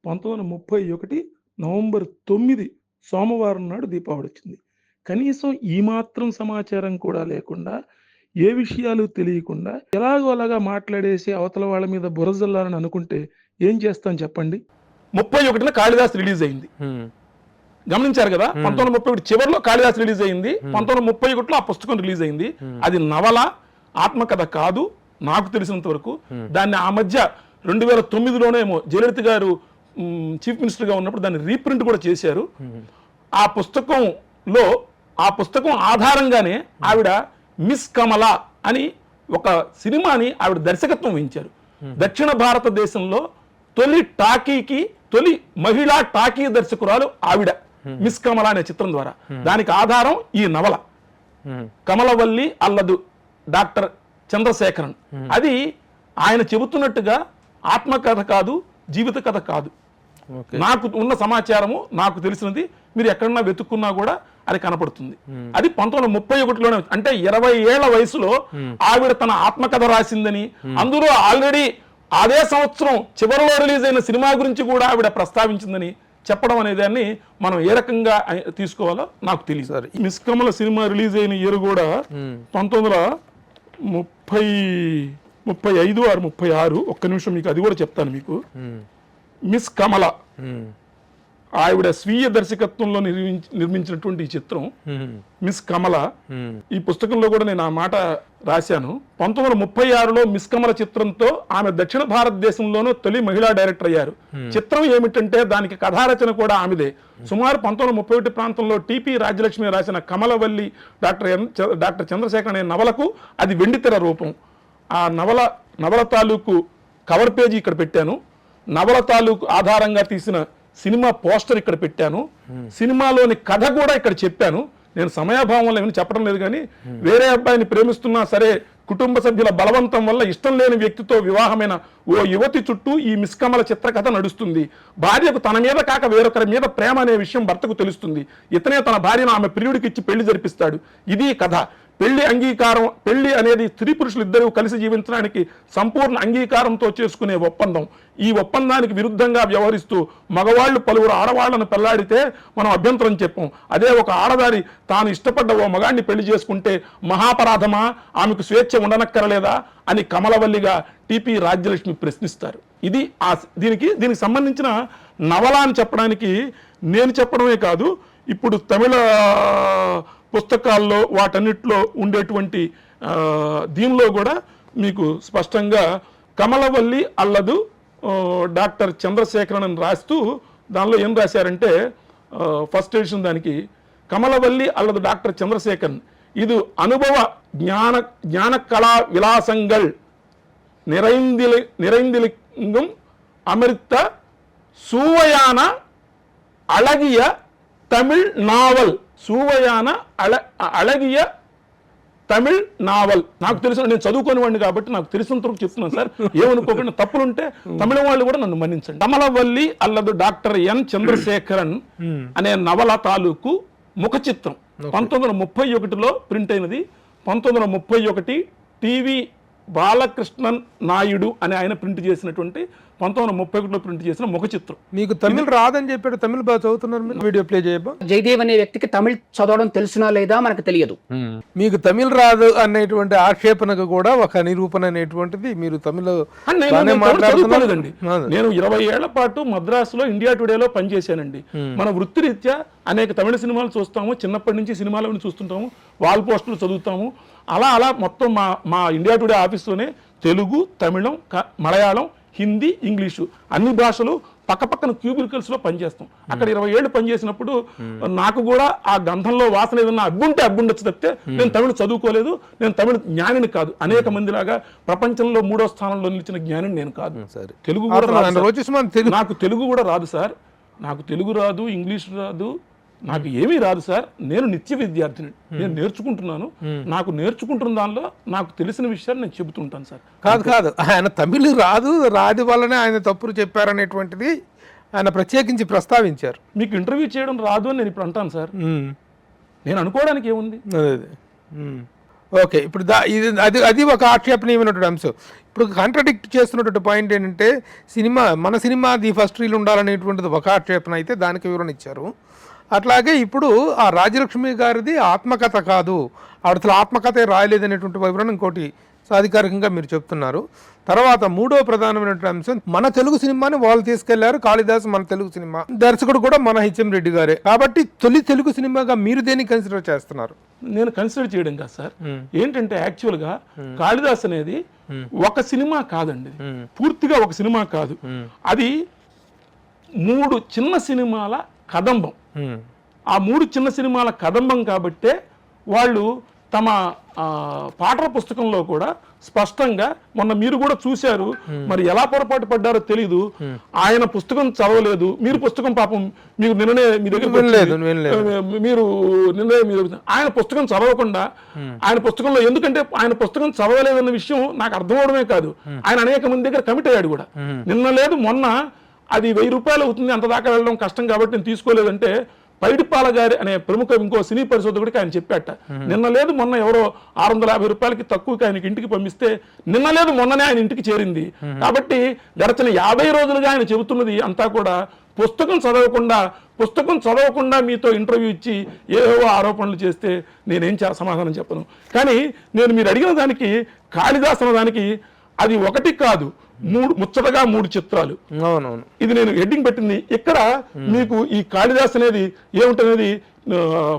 1931 నవంబర్ 9 సోమవారం నాడు దీపావళి వచ్చింది. కనీసం ఈ మాత్రం సమాచారం కూడా లేకుండా, ఏ విషయాలు తెలియకుండా ఎలాగో అలాగా మాట్లాడేసి అవతల వాళ్ళ మీద బురజల్లాలని అనుకుంటే ఏం చేస్తాం చెప్పండి. 31న కాళిదాస్ రిలీజ్ అయింది, గమనించారు కదా. 1931 చివరిలో కాళిదాస్ రిలీజ్ అయింది, 1931లో ఆ పుస్తకం రిలీజ్ అయింది. అది నవల, ఆత్మకథ కాదు నాకు తెలిసినంత వరకు. దాన్ని ఆ మధ్య 2009లోనేమో జయలలిత గారు చీఫ్ మినిస్టర్గా ఉన్నప్పుడు దాన్ని రీప్రింట్ కూడా చేశారు. ఆ పుస్తకం ఆధారంగానే ఆవిడ మిస్ కమల అని ఒక సినిమాని ఆవిడ దర్శకత్వం వహించారు. దక్షిణ భారతదేశంలో తొలి మహిళా టాకీ దర్శకురాలు ఆవిడ, మిస్ కమల అనే చిత్రం ద్వారా. దానికి ఆధారం ఈ నవల కమలవల్లి అల్లదు డాక్టర్ చంద్రశేఖరన్. అది ఆయన చెబుతున్నట్టుగా ఆత్మకథ కాదు, జీవిత కథ కాదు. నాకు ఉన్న సమాచారము, నాకు తెలిసినది మీరు ఎక్కడన్నా వెతుక్కున్నా కూడా అది కనపడుతుంది. అది 1931లోనే, అంటే 20 ఏళ్ల వయసులో ఆవిడ తన ఆత్మకథ రాసిందని, అందులో ఆల్రెడీ అదే సంవత్సరం చివరిలో రిలీజ్ అయిన సినిమా గురించి కూడా ఆవిడ ప్రస్తావించిందని చెప్పడం అనే దాన్ని మనం ఏ రకంగా తీసుకోవాలో నాకు తెలియదు. మిస్ కమల సినిమా రిలీజ్ అయిన ఇయర్ కూడా 1935 or 36. ఒక్క నిమిషం మీకు అది కూడా చెప్తాను మీకు. మిస్ కమల ఆవిడ స్వీయ దర్శకత్వంలో నిర్మించినటువంటి ఈ చిత్రం మిస్ కమల. ఈ పుస్తకంలో కూడా నేను ఆ మాట రాశాను. 1936లో మిస్ కమల చిత్రంతో ఆమె దక్షిణ భారతదేశంలోనూ తొలి మహిళా డైరెక్టర్ అయ్యారు. చిత్రం ఏమిటంటే దానికి కథారచన కూడా ఆమెదే. సుమారు 1931 ప్రాంతంలో టిపి రాజ్యలక్ష్మి రాసిన కమలవల్లి డాక్టర్ చంద్రశేఖర్ అనే నవలకు అది వెండితెర రూపం. ఆ నవల తాలూకు కవర్ పేజీ ఇక్కడ పెట్టాను. నవల తాలూకు ఆధారంగా తీసిన సినిమా పోస్టర్ ఇక్కడ పెట్టాను. సినిమాలోని కథ కూడా ఇక్కడ చెప్పాను. నేను సమయాభావం వల్ల ఏమైనా చెప్పడం లేదు, కానీ వేరే అబ్బాయిని ప్రేమిస్తున్నా సరే కుటుంబ సభ్యుల బలవంతం వల్ల ఇష్టం లేని వ్యక్తితో వివాహమైన ఓ యువతి చుట్టూ ఈ మిస్ కమల చిత్రకథ నడుస్తుంది. భార్యకు తన మీద కాక వేరొకరి మీద ప్రేమ అనే విషయం భర్తకు తెలుస్తుంది. ఇతనే తన భార్యను ఆమె ప్రియుడికి ఇచ్చి పెళ్లి జరిపిస్తాడు. ఇది కథ. పెళ్లి అనేది స్త్రీ పురుషులు ఇద్దరూ కలిసి జీవించడానికి సంపూర్ణ అంగీకారంతో చేసుకునే ఒప్పందం. ఈ ఒప్పందానికి విరుద్ధంగా వ్యవహరిస్తూ మగవాళ్లు పలువురు ఆడవాళ్లను పెళ్లాడితే మనం అభ్యంతరం చెప్పాం. అదే ఒక ఆడదారి తాను ఇష్టపడ్డ ఓ మగాడిని పెళ్లి చేసుకుంటే మహాపరాధమా, ఆమెకు స్వేచ్ఛ ఉండనక్కరలేదా అని కమలవల్లిగా టిపి రాజ్యలక్ష్మి ప్రశ్నిస్తారు. ఇది దీనికి సంబంధించిన నవల అని చెప్పడానికి నేను చెప్పడమే కాదు, ఇప్పుడు తమిళ పుస్తకాల్లో వాటన్నిటిలో ఉండేటువంటి దీనిలో కూడా మీకు స్పష్టంగా కమలవల్లి అల్లదు డాక్టర్ చంద్రశేఖరన్ అని రాస్తూ దానిలో ఏం రాశారంటే ఫస్ట్ ఎడిషన్ దానికి కమలవల్లి అల్లదు డాక్టర్ చంద్రశేఖరన్ ఇది అనుభవ జ్ఞాన కళా విలాసంగల్ நிறைந்திலிங்கும் அமிர்த சுவையான அழகிய தமிழ் நாவல் సువయాన అళగియ తమిళ్ నావల్. నాకు తెలిసిన, నేను చదువుకోని వాడిని కాబట్టి నాకు తెలిసినంతవరకు చెప్తున్నాను సార్, ఏమనుకోకుండా తప్పులుంటే తమిళ వాళ్ళు కూడా నన్ను మన్నించండి. కమలవల్లి అల్లదు డాక్టర్ ఎన్ చంద్రశేఖరన్ అనే నవల తాలూకు ముఖ చిత్రం 1931లో ప్రింట్ అయినది. 1931 టీవీ బాలకృష్ణన్ నాయుడు అని ఆయన ప్రింట్ చేసినటువంటి 1931లో ప్రింట్ చేసిన ముఖ చిత్రం. మీకు తమిళ్ రాదని చెప్పాడు, తమిళ్ బాగా చదువుతున్నారు, వీడియో ప్లే చేయబా. జయదేవ్ అనే వ్యక్తికి తమిళ్ చదవడం తెలిసినా లేదా మనకు తెలియదు. మీకు తమిళ్ రాదు అనేటువంటి ఆక్షేపణకు కూడా ఒక నిరూపణ అనేటువంటిది మీరు తమిళ చదువుకోలేదండి. నేను 20 ఏళ్ల పాటు మద్రాసులో ఇండియా టుడేలో పనిచేశానండి. మన వృత్తిరీత్యా అనేక తమిళ సినిమాలు చూస్తాము, చిన్నప్పటి నుంచి సినిమాలను చూస్తుంటాము, వాల్ పోస్టులు చదువుతాము. అలా మొత్తం మా ఇండియా టుడే ఆఫీస్లోనే తెలుగు, తమిళం, మలయాళం, హిందీ, ఇంగ్లీషు అన్ని భాషలు పక్కపక్కన క్యూబికల్స్లో పనిచేస్తాం. అక్కడ 20 ఏళ్ళు పనిచేసినప్పుడు నాకు కూడా ఆ గంధంలో వాసన ఏదన్నా అబ్బుండొచ్చు తప్పితే నేను తమిళ చదువుకోలేదు, నేను తమిళ జ్ఞానిని కాదు. అనేక మందిలాగా ప్రపంచంలో 3వ స్థానంలో నిలిచిన జ్ఞానిని నేను కాదు. తెలుగు కూడా నాకు తెలుగు కూడా రాదు సార్, నాకు తెలుగు రాదు, ఇంగ్లీష్ రాదు, నాకు ఏమీ రాదు సార్. నేను నిత్య విద్యార్థిని, నేను నేర్చుకుంటున్నాను. నాకు నేర్చుకుంటున్న దానిలో నాకు తెలిసిన విషయాలు నేను చెబుతుంటాను సార్. కాదు ఆయన తమిళ్ రాదు వల్లనే ఆయన తప్పులు చెప్పారనేటువంటిది ఆయన ప్రత్యేకించి ప్రస్తావించారు. మీకు ఇంటర్వ్యూ చేయడం రాదు అని నేను ఇప్పుడు అంటాను సార్, నేను అనుకోవడానికి ఏముంది. ఓకే, ఇప్పుడు అది ఒక ఆక్షేపణీయమైనటువంటి అంశం. ఇప్పుడు కాంట్రడిక్ట్ చేస్తున్నటువంటి పాయింట్ ఏంటంటే మన సినిమా ది ఫస్ట్ రీల్ ఉండాలనేటువంటిది ఒక ఆక్షేపణ అయితే దానికి వివరణ ఇచ్చారు. అట్లాగే ఇప్పుడు ఆ రాజలక్ష్మి గారిది ఆత్మకథ కాదు, ఆవిడ అసలు ఆత్మకథే రాయలేదనేటువంటి వివరణ ఇంకోటి సాధికారికంగా మీరు చెప్తున్నారు. తర్వాత మూడో ప్రధానమైనటువంటి అంశం, మన తెలుగు సినిమాని వాళ్ళు తీసుకెళ్లారు, కాళిదాసు మన తెలుగు సినిమా, దర్శకుడు కూడా మన హెచ్ఎం రెడ్డి గారే. కాబట్టి తొలి తెలుగు సినిమాగా మీరు దేన్ని కన్సిడర్ చేస్తున్నారు? నేను కన్సిడర్ చేయడం కాదు సార్, ఏంటంటే యాక్చువల్గా కాళిదాస్ అనేది ఒక సినిమా కాదండి, పూర్తిగా ఒక సినిమా కాదు. అది 3 చిన్న సినిమాల కదంబం. ఆ 3 చిన్న సినిమాల కదంబం కాబట్టే వాళ్ళు తమ పాఠ్య పుస్తకంలో కూడా స్పష్టంగా, మొన్న మీరు కూడా చూశారు, మరి ఎలా పొరపాటు పడ్డారో తెలీదు, ఆయన పుస్తకం చదవలేదు, మీరు పుస్తకం పాపం మీకు నిన్ననే మీ దగ్గర మీరు నిన్నే ఆయన పుస్తకం చదవకుండా ఆయన పుస్తకంలో, ఎందుకంటే ఆయన పుస్తకం చదవలేదన్న విషయం నాకు అర్థం అవడమే కాదు, ఆయన అనేక మంది దగ్గర కమిట్ అయ్యాడు కూడా. నిన్న లేదు మొన్న అది 1000 రూపాయలు అవుతుంది, అంత దాకా వెళ్ళడం కష్టం కాబట్టి నేను తీసుకోలేదంటే పైడిపాల గారి అనే ప్రముఖ ఇంకో సినీ పరిశోధకుడికి ఆయన చెప్పాట. నిన్న లేదు మొన్న ఎవరో 650 రూపాయలకి తక్కువకి ఆయనకి ఇంటికి పంపిస్తే నిన్న లేదు మొన్ననే ఆయన ఇంటికి చేరింది. కాబట్టి గడచిన 50 రోజులుగా ఆయన చెబుతున్నది అంతా కూడా పుస్తకం చదవకుండా మీతో ఇంటర్వ్యూ ఇచ్చి ఏవో ఆరోపణలు చేస్తే నేనేం సమాధానం చెప్పను. కానీ నేను మీరు అడిగిన దానికి, కాళిదాస్ అన్న దానికి అది ఒకటి కాదు, ముచ్చటగా 3 చిత్రాలు. అవునవును, ఇది నేను హెడ్డింగ్ పెట్టింది. ఇక్కడ మీకు ఈ కాళిదాస్ అనేది ఏమిటనేది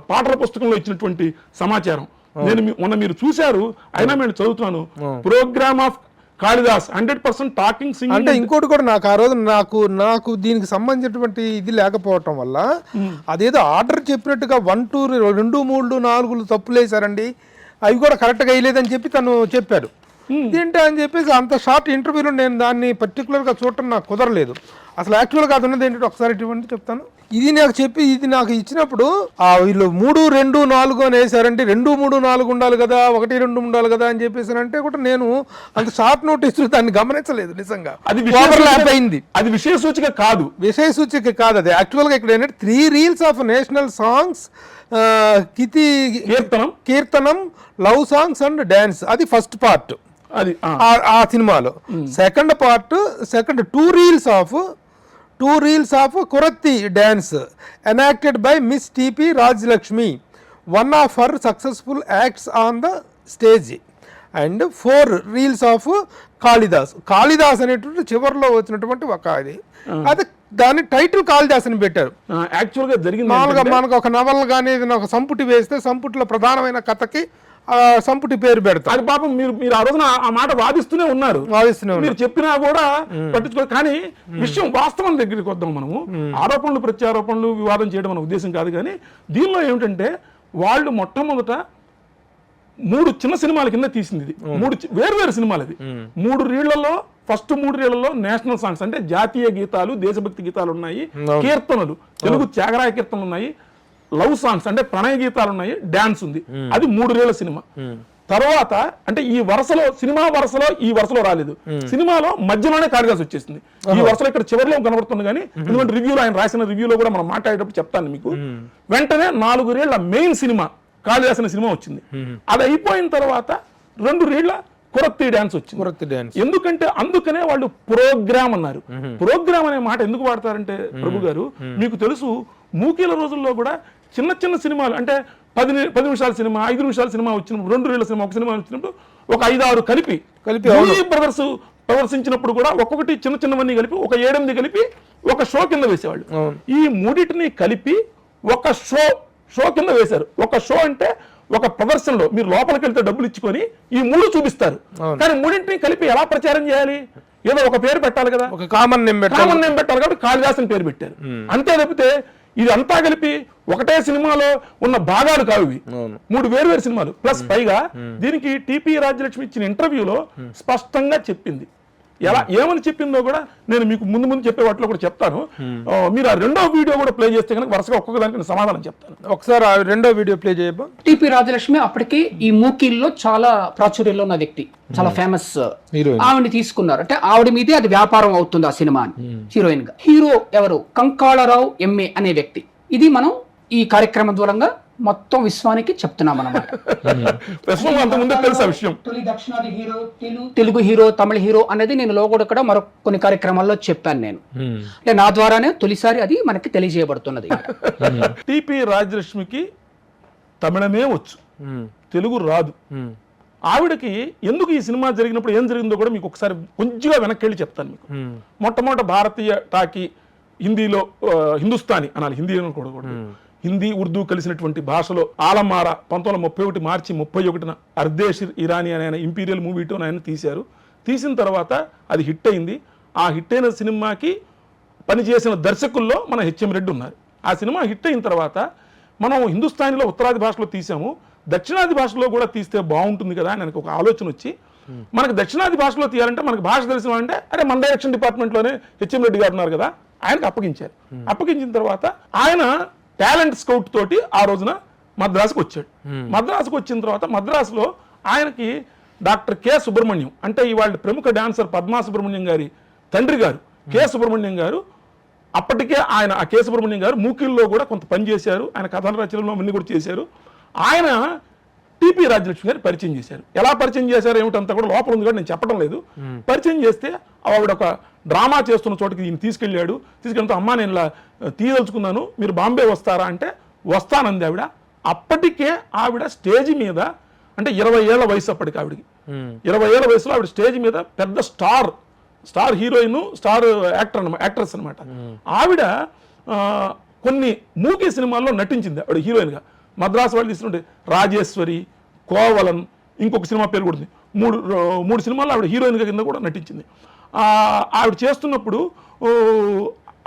పాఠ్య పుస్తకంలో ఇచ్చినటువంటి సమాచారం. నేను మొన్న మీరు చూశారు, అయినా నేను చదువుతున్నాను. Program of Kalidas 100% talking singing. అంటే ఇంకోటి కూడా నాకు ఆ రోజు నాకు దీనికి సంబంధించినటువంటి ఇది లేకపోవటం వల్ల అదేదో ఆర్డర్ చెప్పినట్టుగా 1 2 2 3 4 తప్పులు వేశారండి, అవి కూడా కరెక్ట్గా వేయలేదని చెప్పి తను చెప్పాడు. ఏంటి అని చెప్పేసి అంత షార్ట్ ఇంటర్వ్యూలో నేను దాన్ని పర్టికులర్గా చూడటం నాకు కుదరలేదు. అసలు యాక్చువల్గా అది ఉన్నది ఏంటంటే ఒకసారి ఇటువంటి చెప్తాను. ఇది నాకు ఇచ్చినప్పుడు వీళ్ళు 3 2 4 అని వేసారంటే 2 3 4 ఉండాలి కదా, 1 2 ఉండాలి కదా అని చెప్పేసి అంటే కూడా నేను అంత షార్ట్ నోటీస్ దాన్ని గమనించలేదు. నిజంగా అది అయింది. అది విషయ సూచిక కాదు. అది యాక్చువల్గా ఇక్కడ ఏంటంటే 3 reels ఆఫ్ నేషనల్ సాంగ్స్, కీర్తనం, లవ్ సాంగ్స్ అండ్ డాన్స్. అది ఫస్ట్ పార్ట్ అది ఆ సినిమాలో. Second 2 reels of Kurathi dance enacted by miss TP Rajalakshmi, one of her successful acts on the stage. And 4 reels of Kalidas అనేటువంటి చివరిలో వచ్చినటువంటి ఒక అది దాని టైటిల్ కాళిదాస్ అని పెట్టారు. యాక్చువల్గా జరిగింది మామూలుగా మనకు ఒక నవల్ కానీ ఏదైనా ఒక సంపుటి వేస్తే సంపుటిలో ప్రధానమైన కథకి సంపుటి పేరు పెడతారు. అది పాపం మీరు ఆ రోజున ఆ మాట వాదిస్తూనే ఉన్నారు, మీరు చెప్పినా కూడా పట్టించుకోరు. కానీ విషయం వాస్తవం దగ్గరికి వద్దాం మనము. ఆరోపణలు ప్రత్యారోపణలు వివాదం చేయడం మన ఉద్దేశం కాదు. కానీ దీనిలో ఏమిటంటే వాళ్ళు మొట్టమొదట 3 చిన్న సినిమాల కింద తీసింది. ఇది 3 వేరు సినిమాలు. అది 3 రీళ్లలో ఫస్ట్ 3 రీళ్లలో నేషనల్ సాంగ్స్ అంటే జాతీయ గీతాలు, దేశభక్తి గీతాలు ఉన్నాయి, కీర్తనలు, తెలుగు త్యాగరాయ కీర్తనలు ఉన్నాయి, లవ్ సాంగ్స్ అంటే ప్రణయ గీతాలు ఉన్నాయి, డాన్స్ ఉంది. అది 3 రీళ్ల సినిమా. తర్వాత అంటే ఈ వరుసలో రాలేదు. సినిమాలో మధ్యలోనే కాళిదాస్ వచ్చేసింది. ఈ వరుసలో ఇక్కడ చివరిలో కనబడుతుంది. కానీ ఎందుకంటే రివ్యూలో ఆయన రాసిన రివ్యూలో కూడా మనం మాట్లాడేటప్పుడు చెప్తాను మీకు. వెంటనే 4 రీళ్ల మెయిన్ సినిమా కాళిదాస్ అనే సినిమా వచ్చింది. అది అయిపోయిన తర్వాత 2 రీళ్ల కురత్తి డాన్స్ వచ్చింది. ఎందుకంటే అందుకనే వాళ్ళు ప్రోగ్రామ్ అన్నారు. ప్రోగ్రామ్ అనే మాట ఎందుకు వాడతారంటే ప్రభు గారు మీకు తెలుసు, మూకీల రోజుల్లో కూడా చిన్న సినిమాలు అంటే 10 నిమిషాల సినిమా, 5 నిమిషాల సినిమా వచ్చినప్పుడు, 2 రీళ్ల సినిమా, ఒక సినిమా వచ్చినప్పుడు ఒక 5-6 కలిపి బ్రదర్స్ ప్రదర్శించినప్పుడు కూడా ఒక్కొక్కటి చిన్నవన్నీ కలిపి ఒక 7-8 కలిపి ఒక షో కింద వేసేవాళ్ళు. ఈ 3 కలిపి ఒక షో కింద వేశారు. ఒక షో అంటే ఒక ప్రదర్శనలో మీరు లోపలికి వెళ్తే డబ్బులు ఇచ్చుకొని ఈ 3 చూపిస్తారు. కానీ 3 కలిపి ఎలా ప్రచారం చేయాలి? ఏదో ఒక పేరు పెట్టాలి కదా, ఒక కామన్ నేమ్ పెట్టాలి. కాబట్టి కాళిదాస్ అని పేరు పెట్టారు. అంతే తప్పితే ఇది అంతా కలిపి ఒకటే సినిమాలో ఉన్న భాగాలు కావు ఇవి. 3 వేరు సినిమాలు. ప్లస్ పైగా దీనికి టిపి రాజ్యలక్ష్మి ఇచ్చిన ఇంటర్వ్యూలో స్పష్టంగా చెప్పింది. ఏమని చెప్పిందో కూడా నేను మీకు ముందు చెప్పే వాటిలో కూడా చెప్తాను. మీరు ఆ 2వ వీడియో కూడా ప్లే చేస్తే కనుక వరుసగా ఒక్కొక్క దానికి సమాధానం చెప్తాను. ఒకసారి ఆ 2వ వీడియో ప్లే చేయబో. టిపి రాజలక్ష్మి అప్పటికి ఈ మూకీల్లో చాలా ప్రాచుర్యంలో ఉన్న వ్యక్తి, చాలా ఫేమస్ ఆవిడని తీసుకున్నారు. అంటే ఆవిడ మీదే అది వ్యాపారం అవుతుంది ఆ సినిమా హీరోయిన్ గా. హీరో ఎవరు? కంకాళరావు ఎంఏ అనే వ్యక్తి. ఇది మనం ఈ కార్యక్రమం దూరంగా మొత్తం విశ్వానికి చెప్తున్నాం అన్నమాట. తొలి దక్షిణాది హీరో, తెలుగు హీరో, తమిళ హీరో అనేది నేను లోగోడు కూడా మరో కొన్ని కార్యక్రమాల్లో చెప్పాను నేను. అంటే నా ద్వారానే తొలిసారి అది మనకి తెలియజేయబడుతున్నది. టిపి రాజ్యలక్ష్మికి తమిళమే వచ్చు, తెలుగు రాదు. ఆవిడకి ఎందుకు ఈ సినిమా జరిగినప్పుడు ఏం జరిగిందో కూడా మీకు ఒకసారి కొంచెంగా వెనక్కి వెళ్ళి చెప్తాను మీకు. మొట్టమొదట భారతీయ టాకీ, హిందీలో హిందుస్థానీ అనాలి, హిందీ కూడా హిందీ ఉర్దూ కలిసినటువంటి భాషలో ఆలమారా 1931 మార్చి 31న అర్దేశిర్ ఇరానీ అనే ఆయన ఇంపీరియల్ మూవీతో ఆయన తీశారు. తీసిన తర్వాత అది హిట్ అయింది. ఆ హిట్ అయిన సినిమాకి పనిచేసిన దర్శకుల్లో మన హెచ్ఎం రెడ్డి ఉన్నారు. ఆ సినిమా హిట్ అయిన తర్వాత మనం హిందుస్థానీలో ఉత్తరాది భాషలో తీసాము, దక్షిణాది భాషలో కూడా తీస్తే బాగుంటుంది కదా అని నాకు ఒక ఆలోచన వచ్చి, మనకు దక్షిణాది భాషలో తీయాలంటే మనకు భాష తెలిసిన అంటే అరే మన డైరెక్షన్ డిపార్ట్మెంట్లోనే హెచ్ఎం రెడ్డి గారు ఉన్నారు కదా, ఆయనకు అప్పగించారు. అప్పగించిన తర్వాత ఆయన టాలెంట్ స్కౌట్ తోటి ఆ రోజున మద్రాసుకు వచ్చాడు. మద్రాసుకు వచ్చిన తర్వాత మద్రాసులో ఆయనకి డాక్టర్ కె సుబ్రహ్మణ్యం, అంటే ఇవాళ ప్రముఖ డాన్సర్ పద్మా సుబ్రహ్మణ్యం గారి తండ్రి గారు కె సుబ్రహ్మణ్యం గారు, అప్పటికే ఆయన ఆ కె సుబ్రహ్మణ్యం గారు మూకీల్లో కూడా కొంత పని చేశారు, ఆయన కథల రచనలు అన్ని కూడా చేశారు. ఆయన టిపి రాజ్యలక్ష్మి గారు పరిచయం చేశారు. ఎలా పరిచయం చేశారు ఏమిటంతా కూడా లోపల ఉంది కూడా నేను చెప్పడం లేదు. పరిచయం చేస్తే ఆవిడ ఒక డ్రామా చేస్తున్న చోటకి ఈయన తీసుకెళ్ళిన అమ్మా నేను ఇలా తీయదలుచుకున్నాను, మీరు బాంబే వస్తారా అంటే వస్తానంది ఆవిడ. అప్పటికే ఆవిడ స్టేజ్ మీద, అంటే 20 ఏళ్ల వయసు అప్పటికి ఆవిడకి, 20 ఏళ్ల వయసులో ఆవిడ స్టేజ్ మీద పెద్ద స్టార్ హీరోయిన్, స్టార్ యాక్ట్రెస్ అనమాట. ఆవిడ కొన్ని మూకీ సినిమాల్లో నటించింది ఆవిడ హీరోయిన్గా. మద్రాసు వాళ్ళు తీసుకుంటే రాజేశ్వరి, కోవలన్, ఇంకొక సినిమా పేరు కూడా ఉంది. మూడు సినిమాల్లో ఆవిడ హీరోయిన్గా కింద కూడా నటించింది. ఆవిడ చేస్తున్నప్పుడు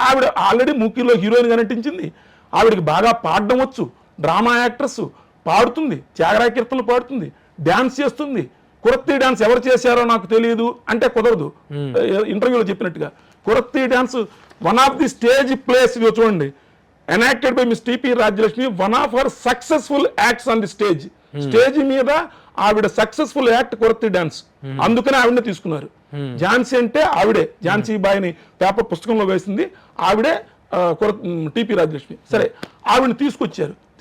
ఆవిడ ఆల్రెడీ మూకీలో హీరోయిన్గా నటించింది. ఆవిడకి బాగా పాడడం వచ్చు, డ్రామా యాక్ట్రెస్, పాడుతుంది, త్యాగరాయ కీర్తనలు పాడుతుంది, డ్యాన్స్ చేస్తుంది. కురత్తి డ్యాన్స్ ఎవరు చేశారో నాకు తెలియదు అంటే కుదరదు. ఇంటర్వ్యూలో చెప్పినట్టుగా Kurathi dance one of the stage plays చూడండి, enacted by miss TP Rajyalakshmi, one of her successful acts on the stage. Stage మీద ఆవిడ సక్సెస్ఫుల్ యాక్ట్ కురత్తి డాన్స్, అందుకనే ఆవిడనే తీసుకున్నారు. ఝాన్సీ అంటే ఆవిడే, ఝాన్సీ బాయిని పేపర్ పుస్తకంలో వేసింది ఆవిడే, టిపి రాజ్యలక్ష్మి. సరే, ఆవిడని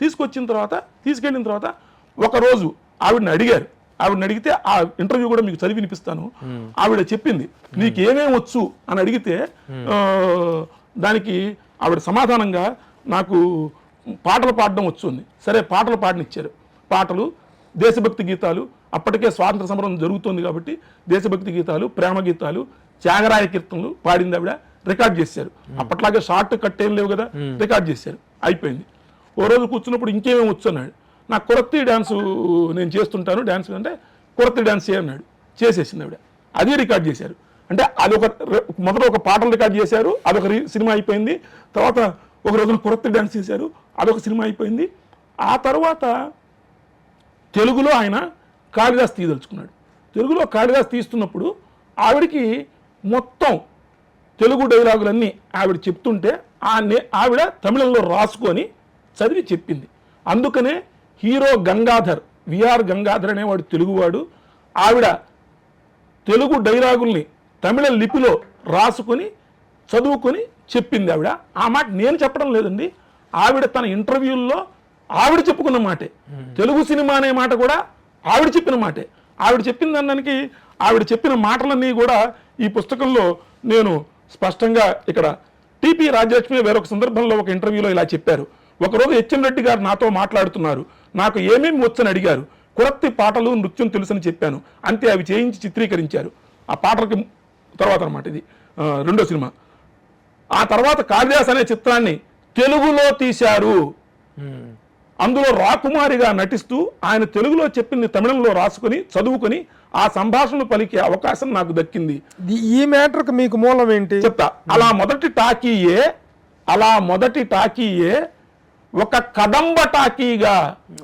తీసుకొచ్చిన తర్వాత తీసుకెళ్ళిన తర్వాత ఒకరోజు ఆవిడని అడిగితే ఆ ఇంటర్వ్యూ కూడా మీకు చదివి వినిపిస్తాను. ఆవిడ చెప్పింది నీకు ఏమేమి వచ్చు అని అడిగితే దానికి ఆవిడ సమాధానంగా నాకు పాటలు పాడడం వచ్చుంది. సరే, పాటలు పాడనిచ్చారు. పాటలు, దేశభక్తి గీతాలు, అప్పటికే స్వాతంత్ర సమరం జరుగుతుంది కాబట్టి దేశభక్తి గీతాలు, ప్రేమ గీతాలు, త్యాగరాయ కీర్తనలు పాడింది ఆవిడ. రికార్డ్ చేశారు. అప్పట్లాగే షార్ట్ కట్ ఏం లేవు కదా, రికార్డ్ చేశారు. అయిపోయింది. ఓ రోజు కూర్చున్నప్పుడు ఇంకేమేమి వచ్చు అన్నాడు. నాకు కురత్తి డ్యాన్సు నేను చేస్తుంటాను, డ్యాన్స్ అంటే కురత్తి డ్యాన్స్ చేయన్నాడు. చేసేసింది ఆవిడ. అది రికార్డ్ చేశారు. అంటే అదొక మొదట ఒక పాటలు రికార్డ్ చేశారు, అదొక సినిమా అయిపోయింది. తర్వాత ఒక రోజున కురత్తి డ్యాన్స్ చేశారు, అదొక సినిమా అయిపోయింది. ఆ తర్వాత తెలుగులో ఆయన కాళిదాస్ తీయదలుచుకున్నాడు. తెలుగులో కాళిదాస్ తీస్తున్నప్పుడు ఆవిడికి మొత్తం తెలుగు డైలాగులన్నీ ఆవిడ చెప్తుంటే ఆవిడ తమిళంలో రాసుకొని చదివి చెప్పింది. అందుకనే హీరో గంగాధర్, విఆర్ గంగాధర్ అనేవాడు తెలుగువాడు. ఆవిడ తెలుగు డైలాగుల్ని తమిళ లిపిలో రాసుకొని చదువుకొని చెప్పింది ఆవిడ. ఆ మాట నేను చెప్పడం లేదండి, ఆవిడ తన ఇంటర్వ్యూల్లో ఆవిడ చెప్పుకున్న మాటే. తెలుగు సినిమా అనే మాట కూడా ఆవిడ చెప్పిన మాటే. ఆవిడ చెప్పిన దానికి ఆవిడ చెప్పిన మాటలన్నీ కూడా ఈ పుస్తకంలో నేను స్పష్టంగా ఇక్కడ టిపి రాజ్యలక్ష్మి వేరొక సందర్భంలో ఒక ఇంటర్వ్యూలో ఇలా చెప్పారు. ఒకరోజు హెచ్ఎం రెడ్డి గారు నాతో మాట్లాడుతున్నారు, నాకు ఏమేమి వచ్చని అడిగారు, కురత్తి పాటలు, నృత్యం తెలుసని చెప్పాను, అంతే. అవి చేయించి చిత్రీకరించారు. ఆ పాటలకి తర్వాత అన్నమాట ఇది రెండో సినిమా. ఆ తర్వాత కాళిదాస్ అనే చిత్రాన్ని తెలుగులో తీశారు. అందులో రాకుమారిగా నటిస్తూ ఆయన తెలుగులో చెప్పింది తమిళంలో రాసుకొని చదువుకొని ఆ సంభాషణలు పలికే అవకాశం నాకు దక్కింది. ఈ మ్యాటర్కి మీకు మూలం ఏంటి చెప్తా. అలా మొదటి టాకీయే ఒక కదంబ టాకీగా,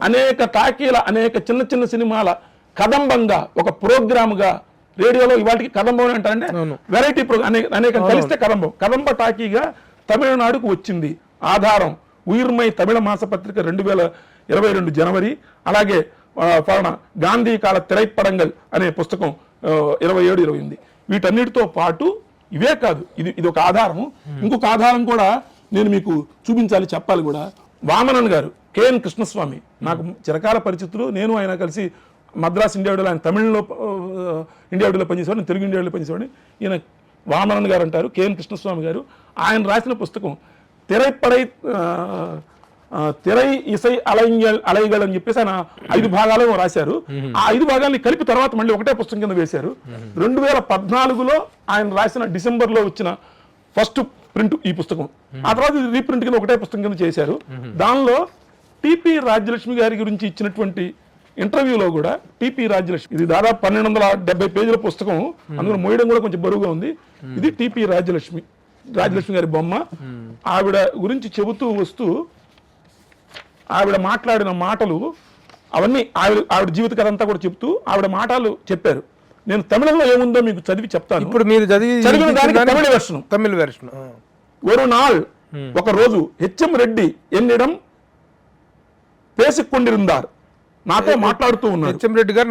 అనేక టాకీల, అనేక చిన్న చిన్న సినిమాల కదంబంగా, ఒక ప్రోగ్రామ్గా, రేడియోలో ఇవాటికి కదంబం అంటారంటే వెరైటీ ప్రోగ్రామ్, అనేక కలిస్తే కదంబ టాకీగా తమిళనాడుకు వచ్చింది. ఆధారం ఉయిర్మై తమిళ మాసపత్రిక 2022 జనవరి. అలాగే గాంధీ కాల తిరైప్పడంగల్ అనే పుస్తకం 27-28. వీటన్నిటితో పాటు ఇవే కాదు, ఇది ఒక ఆధారము. ఇంకొక ఆధారం కూడా నేను మీకు చూపించాలి, చెప్పాలి కూడా. వామనన్ గారు, కేఎన్ కృష్ణస్వామి, నాకు చిరకాల పరిచితులు. నేను ఆయన కలిసి మద్రాస్ ఇండియా విడలో, ఆయన తమిళలో ఇండియా విడలో పనిచేసేవాడు, నేను తెలుగు ఇండియా విడలో పనిచేసేవాడిని. ఈయన వామనన్ గారు అంటారు, కేఎన్ కృష్ణస్వామి గారు. ఆయన రాసిన పుస్తకం తిరై ఇసై అలైగల్ అని చెప్పేసి ఆయన 5 భాగాలు రాశారు. ఆ 5 భాగాల్ని కలిపి తర్వాత మళ్ళీ ఒకటే పుస్తకం కింద వేశారు. 2014లో ఆయన రాసిన డిసెంబర్లో వచ్చిన ఫస్ట్ ప్రింట్ ఈ పుస్తకం. ఆ తర్వాత రీప్రింట్ కింద ఒకటే పుస్తకం కింద చేశారు. దానిలో టిపి రాజ్యలక్ష్మి గారి గురించి ఇచ్చినటువంటి ఇంటర్వ్యూలో కూడా టిపి రాజ్యలక్ష్మి, ఇది దాదాపు 1270 పేజీల పుస్తకం, అందులో మోయడం కూడా కొంచెం బరువుగా ఉంది. ఇది టిపి రాజ్యలక్ష్మి రాజలక్ష్మి గారి బొమ్మ. ఆవిడ గురించి చెబుతూ వస్తూ ఆవిడ మాట్లాడిన మాటలు అవన్నీ ఆవిడ జీవిత కథ అంతా కూడా చెప్తూ ఆవిడ మాటలు చెప్పారు. నేను తమిళంలో ఏముందో మీకు చదివి చెప్తాను. ఇప్పుడు మీరు చదివిన దానికి తమిళ వెర్షన్. ఒక నాள் ఒక రోజు హెచ్ఎం రెడ్డి ఎన్నిడం పేసికొండిరుందార్, నాతో మాట్లాడుతూ ఉన్నారు. హెచ్ఎం రెడ్డి గారు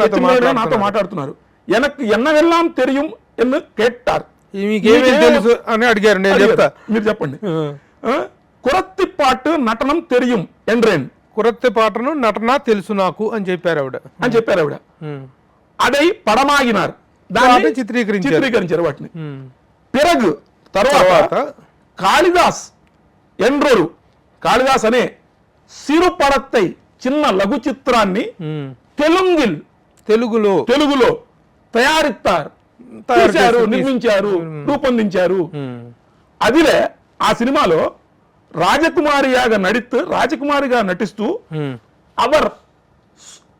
నాతో మాట్లాడుతున్నారు. ఎనకు ఎన్నవెల్లాం తెలియం ఎన్ను కేట్టారు. మీకేమేం తెలుసు అని అడిగారు. నేను చెప్తా, మీరు చెప్పండి. కురత్తి పాటు నటనం తెలియం ఎండ్రేన్, కురత్తి పాటను నటన తెలుసు నాకు అని చెప్పారు ఆవిడ. అడై పడమాగినారు, దాన్ని చిత్రీకరించారు వాటిని. పిరగు తర్వాత కాళిదాస్ ఎండ్రోరు, కాళిదాస్ అనే సిరు పడత్తై చిన్న లఘు చిత్రాన్ని తెలుగులో తయారిస్తారు, నిర్మించారు, రూపొందించారు. అదిలే ఆ సినిమాలో రాజకుమారిగా నటిస్తూ అవర్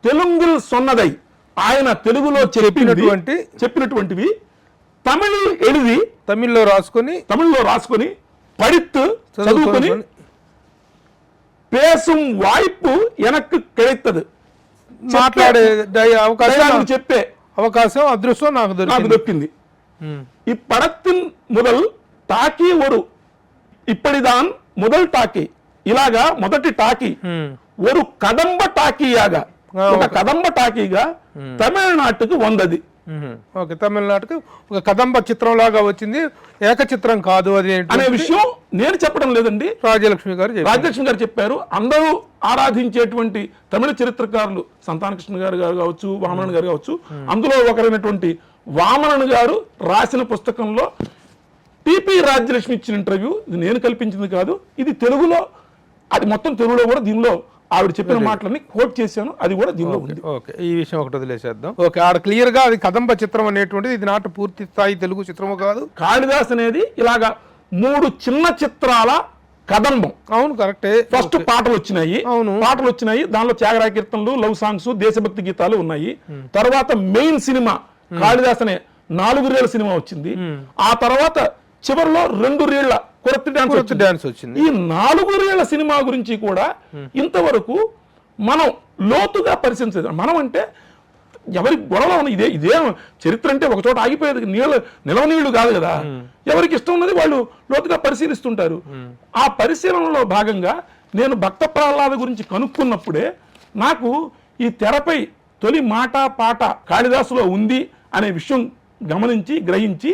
తెలుగుల్ సొన్నదై, ఆయన తెలుగులో చెప్పినటువంటివి తమిళ్లో రాసుకొని పడిత్తు చదువుకొని పేసుం వాయిపు ఎనక్కు కెడైతది, మాట్లాడే అవకాశం, చెప్పే అవకాశం, అదృష్టం నాకు దొరికింది. ఈ పడత్తిన్ முதல் టాకీ ஒரு ఇప్పటిదాన్ முதல் టాకీ, ఇలాగా మొదటి టాకీ ஒரு కదంబ టాకీయాగా, ఒక కదంబ టాకీగా తమిళనాటుకు వందది. ఓకే, తమిళనాటుకు ఒక కదంబ చిత్రం లాగా వచ్చింది, ఏక చిత్రం కాదు అది అనే విషయం నేను చెప్పడం లేదండి, రాజలక్ష్మి గారు చెప్పారు. అందరూ ఆరాధించేటువంటి తమిళ చరిత్రకారులు సంతానకృష్ణ గారు కావచ్చు, వామనన్ గారు కావచ్చు, అందులో ఒకరైనటువంటి వామనన్ గారు రాసిన పుస్తకంలో టిపి రాజ్యలక్ష్మి ఇచ్చిన ఇంటర్వ్యూ, ఇది నేను కల్పించింది కాదు, ఇది తెలుగులో, అది మొత్తం తెలుగులో కూడా దీనిలో ఆవిడ చెప్పిన మాటలని కోట్ చేశాను, అది కూడా దీనిలో ఉంది. ఓకే, ఈ విషయం ఒకటి వదిలేసేద్దాం. ఓకే, ఆడ క్లియర్ గా అది కదంబ చిత్రం అనేటువంటిది, ఇది నాటు పూర్తి స్థాయి తెలుగు చిత్రము కాదు. కాళిదాస్ అనేది ఇలాగా 3 చిన్న చిత్రాల కదంబం. అవును, కరెక్టే. ఫస్ట్ పాటలు వచ్చినాయి, దానిలో త్యాగరాయ కీర్తనలు, లవ్ సాంగ్స్, దేశభక్తి గీతాలు ఉన్నాయి. తర్వాత మెయిన్ సినిమా కాళిదాస్ అనే 4 రీళ్ల సినిమా వచ్చింది. ఆ తర్వాత చివరిలో 2 రీళ్ల కురత్తి డాన్స్ వచ్చింది. ఈ 4 రీళ్ల సినిమా గురించి కూడా ఇంతవరకు మనం లోతుగా పరిశీలించలేదు. మనం అంటే ఎవరి గొడవలో ఉన్న ఇదే చరిత్ర అంటే ఒక చోట ఆగిపోయేది, నిలవ నీళ్లు కాదు కదా. ఎవరికి ఇష్టం ఉన్నది వాళ్ళు లోతుగా పరిశీలిస్తుంటారు. ఆ పరిశీలనలో భాగంగా నేను భక్త ప్రహ్లాద గురించి కనుక్కున్నప్పుడే నాకు ఈ తెరపై తొలి మాట పాట కాళిదాసులో ఉంది అనే విషయం గ్రహించి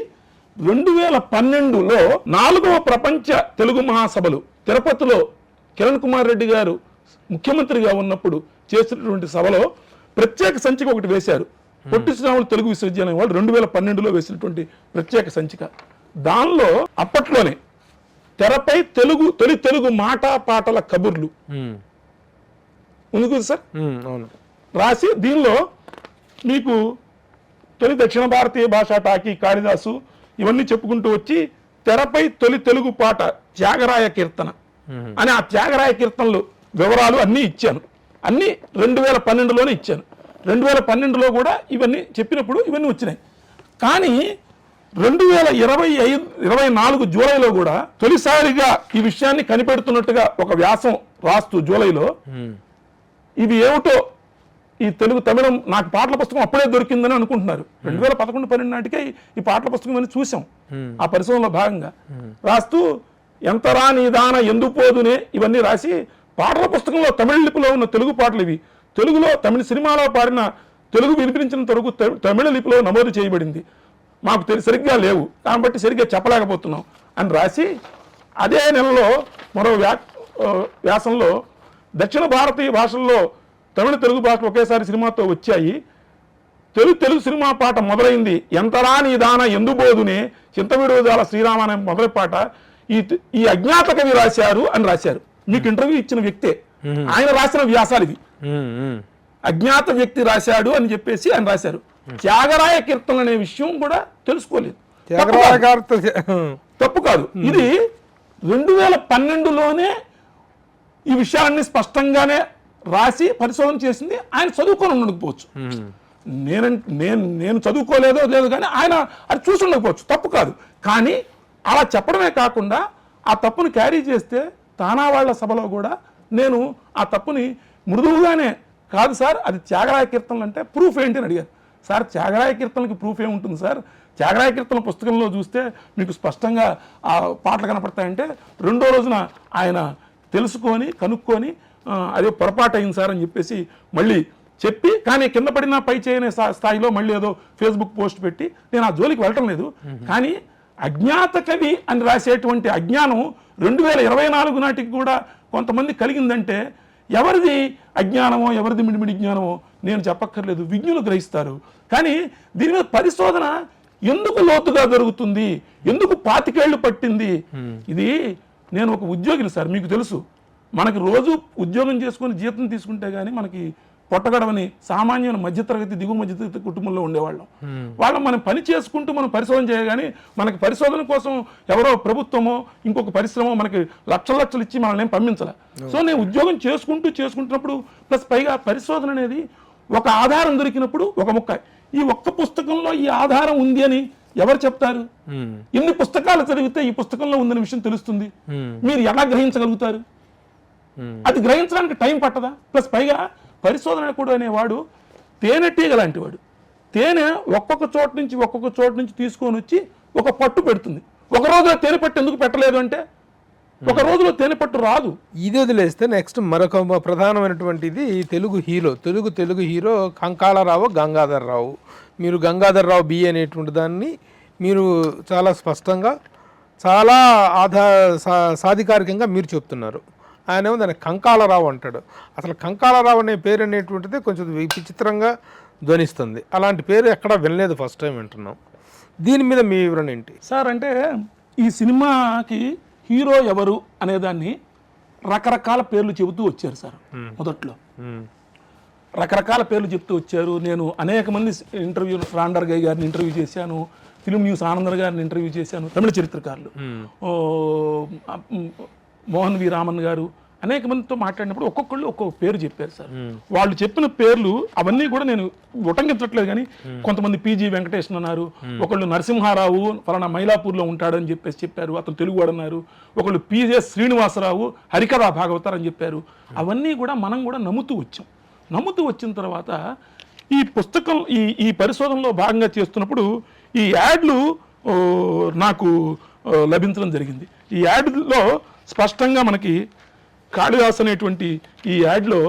2012లో 4వ ప్రపంచ తెలుగు మహాసభలు తిరుపతిలో కిరణ్ కుమార్ రెడ్డి గారు ముఖ్యమంత్రిగా ఉన్నప్పుడు చేసినటువంటి సభలో ప్రత్యేక సంచిక ఒకటి వేశారు. పొట్టి శ్రీరాములు తెలుగు విశ్వవిద్యాలయం వాళ్ళు 2012లో వేసినటువంటి ప్రత్యేక సంచిక. దానిలో అప్పట్లోనే తెరపై తొలి తెలుగు మాట పాటల కబుర్లు ఉంది కదా సార్, రాసి దీనిలో మీకు తొలి దక్షిణ భారతీయ భాషా టాకీ కాళిదాసు ఇవన్నీ చెప్పుకుంటూ వచ్చి తెరపై తొలి తెలుగు పాట త్యాగరాయ కీర్తన అని, ఆ త్యాగరాయ కీర్తనలు వివరాలు అన్నీ ఇచ్చాను. అన్నీ 2012లోనే ఇచ్చాను. 2012లో కూడా ఇవన్నీ చెప్పినప్పుడు ఇవన్నీ వచ్చినాయి. కానీ 2024 జూలైలో కూడా తొలిసారిగా ఈ విషయాన్ని కనిపెడుతున్నట్టుగా ఒక వ్యాసం రాస్తూ జూలైలో, ఇవి ఏమిటో ఈ తమిళం నాకు పాటల పుస్తకం అప్పుడే దొరికిందని అనుకుంటున్నారు. 2011-12 నాటికే ఈ పాటల పుస్తకం అని చూసాం. ఆ పరిశ్రమలో భాగంగా రాస్తూ ఎంతరా నీదాన ఎందుపోదునే ఇవన్నీ రాసి పాటల పుస్తకంలో తమిళ లిపిలో ఉన్న తెలుగు పాటలు ఇవి తెలుగులో తమిళ సినిమాలో పాడిన తెలుగు వినిపించినంత వరకు తమిళ లిపిలో నమోదు చేయబడింది, మాకు సరిగ్గా లేవు కాబట్టి సరిగ్గా చెప్పలేకపోతున్నాం అని రాసి, అదే నెలలో మరో వ్యాసంలో దక్షిణ భారతీయ భాషల్లో తమిళ తెలుగు భాషలు ఒకేసారి సినిమాతో వచ్చాయి, తెలుగు సినిమా పాట మొదలైంది ఎంతరా నీ దాన ఎందుబోదునే చింతవిడోదాల శ్రీరామ అనే మొదటి పాట ఈ అజ్ఞాత కవి రాశారు అని రాశారు. మీకు ఇంటర్వ్యూ ఇచ్చిన వ్యక్తే, ఆయన రాసిన వ్యాసాలు ఇవి. అజ్ఞాత వ్యక్తి రాశాడు అని చెప్పేసి ఆయన రాశారు. త్యాగరాయ కీర్తన అనే విషయం కూడా తెలుసుకోలేదు, తప్పు కాదు. ఇది 2012లోనే ఈ విషయాన్ని స్పష్టంగానే రాసి పరిశోధన చేసింది. ఆయన చదువుకొని ఉండకపోవచ్చు, నేను చదువుకోలేదో లేదు కానీ ఆయన అది చూసి ఉండకపోవచ్చు, తప్పు కాదు. కానీ అలా చెప్పడమే కాకుండా ఆ తప్పును క్యారీ చేస్తే తానా వాళ్ళ సభలో కూడా నేను ఆ తప్పుని మృదువుగానే కాదు సార్ అది త్యాగరాయ కీర్తనలు అంటే ప్రూఫ్ ఏంటి అని అడిగారు. సార్ త్యాగరాయ కీర్తనలకి ప్రూఫ్ ఏముంటుంది సార్, త్యాగరాయ కీర్తన పుస్తకంలో చూస్తే మీకు స్పష్టంగా ఆ పాటలు కనపడతాయంటే రెండో రోజున ఆయన తెలుసుకొని కనుక్కొని అదే పొరపాటు అయింది సార్ అని చెప్పేసి మళ్ళీ చెప్పి, కానీ కింద పడిన పై చేయని స్థాయిలో మళ్ళీ ఏదో ఫేస్బుక్ పోస్ట్ పెట్టి నేను ఆ జోలికి వెళ్ళటం లేదు. కానీ అజ్ఞాత కవి అని రాసేటువంటి అజ్ఞానం 2024 నాటికి కూడా కొంతమంది కలిగిందంటే ఎవరిది అజ్ఞానమో ఎవరిది మిడిమిడి జ్ఞానమో నేను చెప్పక్కర్లేదు, విజ్ఞులు గ్రహిస్తారు. కానీ దీని మీద పరిశోధన ఎందుకు లోతుగా జరుగుతుంది, ఎందుకు 25 ఏళ్ళు పట్టింది? ఇది నేను ఒక ఉద్యోగిని సార్, మీకు తెలుసు, మనకి రోజు ఉద్యోగం చేసుకుని జీతం తీసుకుంటే కానీ మనకి పొట్టగడవని సామాన్యమైన మధ్యతరగతి దిగువ మధ్యతరగతి కుటుంబంలో ఉండేవాళ్ళం. వాళ్ళం మనం పని చేసుకుంటూ మనం పరిశోధన చేయగానే మనకి పరిశోధన కోసం ఎవరో ప్రభుత్వమో ఇంకొక పరిశ్రమ మనకి లక్షలు ఇచ్చి మనల్ని పంపించాలి. సో నేను ఉద్యోగం చేసుకుంటున్నప్పుడు ప్లస్ పైగా పరిశోధన అనేది ఒక ఆధారం దొరికినప్పుడు ఒక ముక్క, ఈ ఒక్క పుస్తకంలో ఈ ఆధారం ఉంది అని ఎవరు చెప్తారు? ఎన్ని పుస్తకాలు చదివితే ఈ పుస్తకంలో ఉందనే విషయం తెలుస్తుంది? మీరు ఎలా గ్రహించగలుగుతారు? అది గ్రహించడానికి టైం పట్టదా? ప్లస్ పైగా పరిశోధనకుడు అనేవాడు తేనెటీగ లాంటి వాడు. తేనె ఒక్కొక్క చోటు నుంచి తీసుకొని వచ్చి ఒక పట్టు పెడుతుంది. ఒక రోజులో తేనె పట్టు ఎందుకు పెట్టలేదు అంటే ఒక రోజులో తేనె పట్టు రాదు. ఇది వదిలేస్తే నెక్స్ట్ మరొక ప్రధానమైనటువంటిది తెలుగు హీరో కంకాళరావు గంగాధర్రావు. మీరు గంగాధర్రావు బి అనేటువంటి దాన్ని మీరు చాలా స్పష్టంగా చాలా సాధికారికంగా మీరు చెప్తున్నారు. ఆయన ఏమో దాన్ని కంకాళరావు అంటాడు. అసలు కంకాళరావు అనే పేరు అనేటువంటిది కొంచెం విచిత్రంగా ధ్వనిస్తుంది. అలాంటి పేరు ఎక్కడా వినలేదు, ఫస్ట్ టైం వింటున్నాం. దీని మీద మీ వివరణ ఏంటి సార్? అంటే ఈ సినిమాకి హీరో ఎవరు అనేదాన్ని రకరకాల పేర్లు చెబుతూ వచ్చారు సార్. మొదట్లో రకరకాల పేర్లు చెప్తూ వచ్చారు. నేను అనేక మంది ఇంటర్వ్యూ, రాండర్ గై గారిని ఇంటర్వ్యూ చేశాను, ఫిల్మ్ న్యూస్ ఆనందర్ గారిని ఇంటర్వ్యూ చేశాను, తమిళ చరిత్రకారులు మోహన్ వి రామన్ గారు అనేక మందితో మాట్లాడినప్పుడు ఒక్కొక్కళ్ళు ఒక్కొక్క పేరు చెప్పారు సార్. వాళ్ళు చెప్పిన పేర్లు అవన్నీ కూడా నేను ఉటంకించట్లేదు, కానీ కొంతమంది పిజి వెంకటేశ్వర అన్నారు, ఒకళ్ళు నరసింహారావు ఫలానా మైలాపూర్లో ఉంటాడని చెప్పారు, అతను తెలుగువాడు అన్నారు, ఒకళ్ళు పిజెస్ శ్రీనివాసరావు హరికథా భాగవతారు అని చెప్పారు. అవన్నీ కూడా మనం కూడా నమ్ముతూ వచ్చిన తర్వాత ఈ పుస్తకం ఈ పరిశోధనలో భాగంగా చేస్తున్నప్పుడు ఈ యాడ్లు నాకు లభించడం జరిగింది. ఈ యాడ్లో స్పష్టంగా మనకి కాళిదాస్ అనేటువంటి ఈ యాడ్లో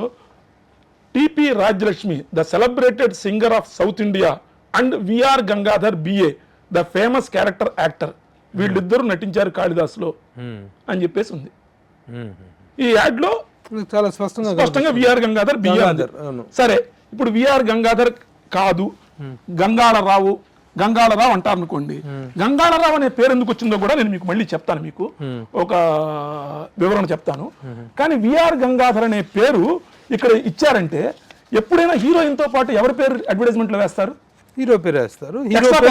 TP Rajyalakshmi, the celebrated singer of south India, and VR Gangadhar BA, the famous character actor, వీళ్ళిద్దరూ నటించారు కాళిదాస్లో అని చెప్పేసి ఉంది. ఈ యాడ్లో చాలా స్పష్టంగా విఆర్ గంగాధర్ బిఏ. సరే, ఇప్పుడు విఆర్ గంగాధర్ కాదు, గంగాళరావు అంటారు అనుకోండి. గంగాళరావు అనే పేరు ఎందుకు వచ్చిందో కూడా నేను మీకు మళ్ళీ చెప్తాను, మీకు ఒక వివరణ చెప్తాను. కానీ విఆర్ గంగాధర్ అనే పేరు ఇక్కడ ఇచ్చారంటే ఎప్పుడైనా హీరోయిన్తో పాటు ఎవరి పేరు అడ్వర్టైజ్మెంట్లో వేస్తారు? హీరో పేరు వేస్తారు.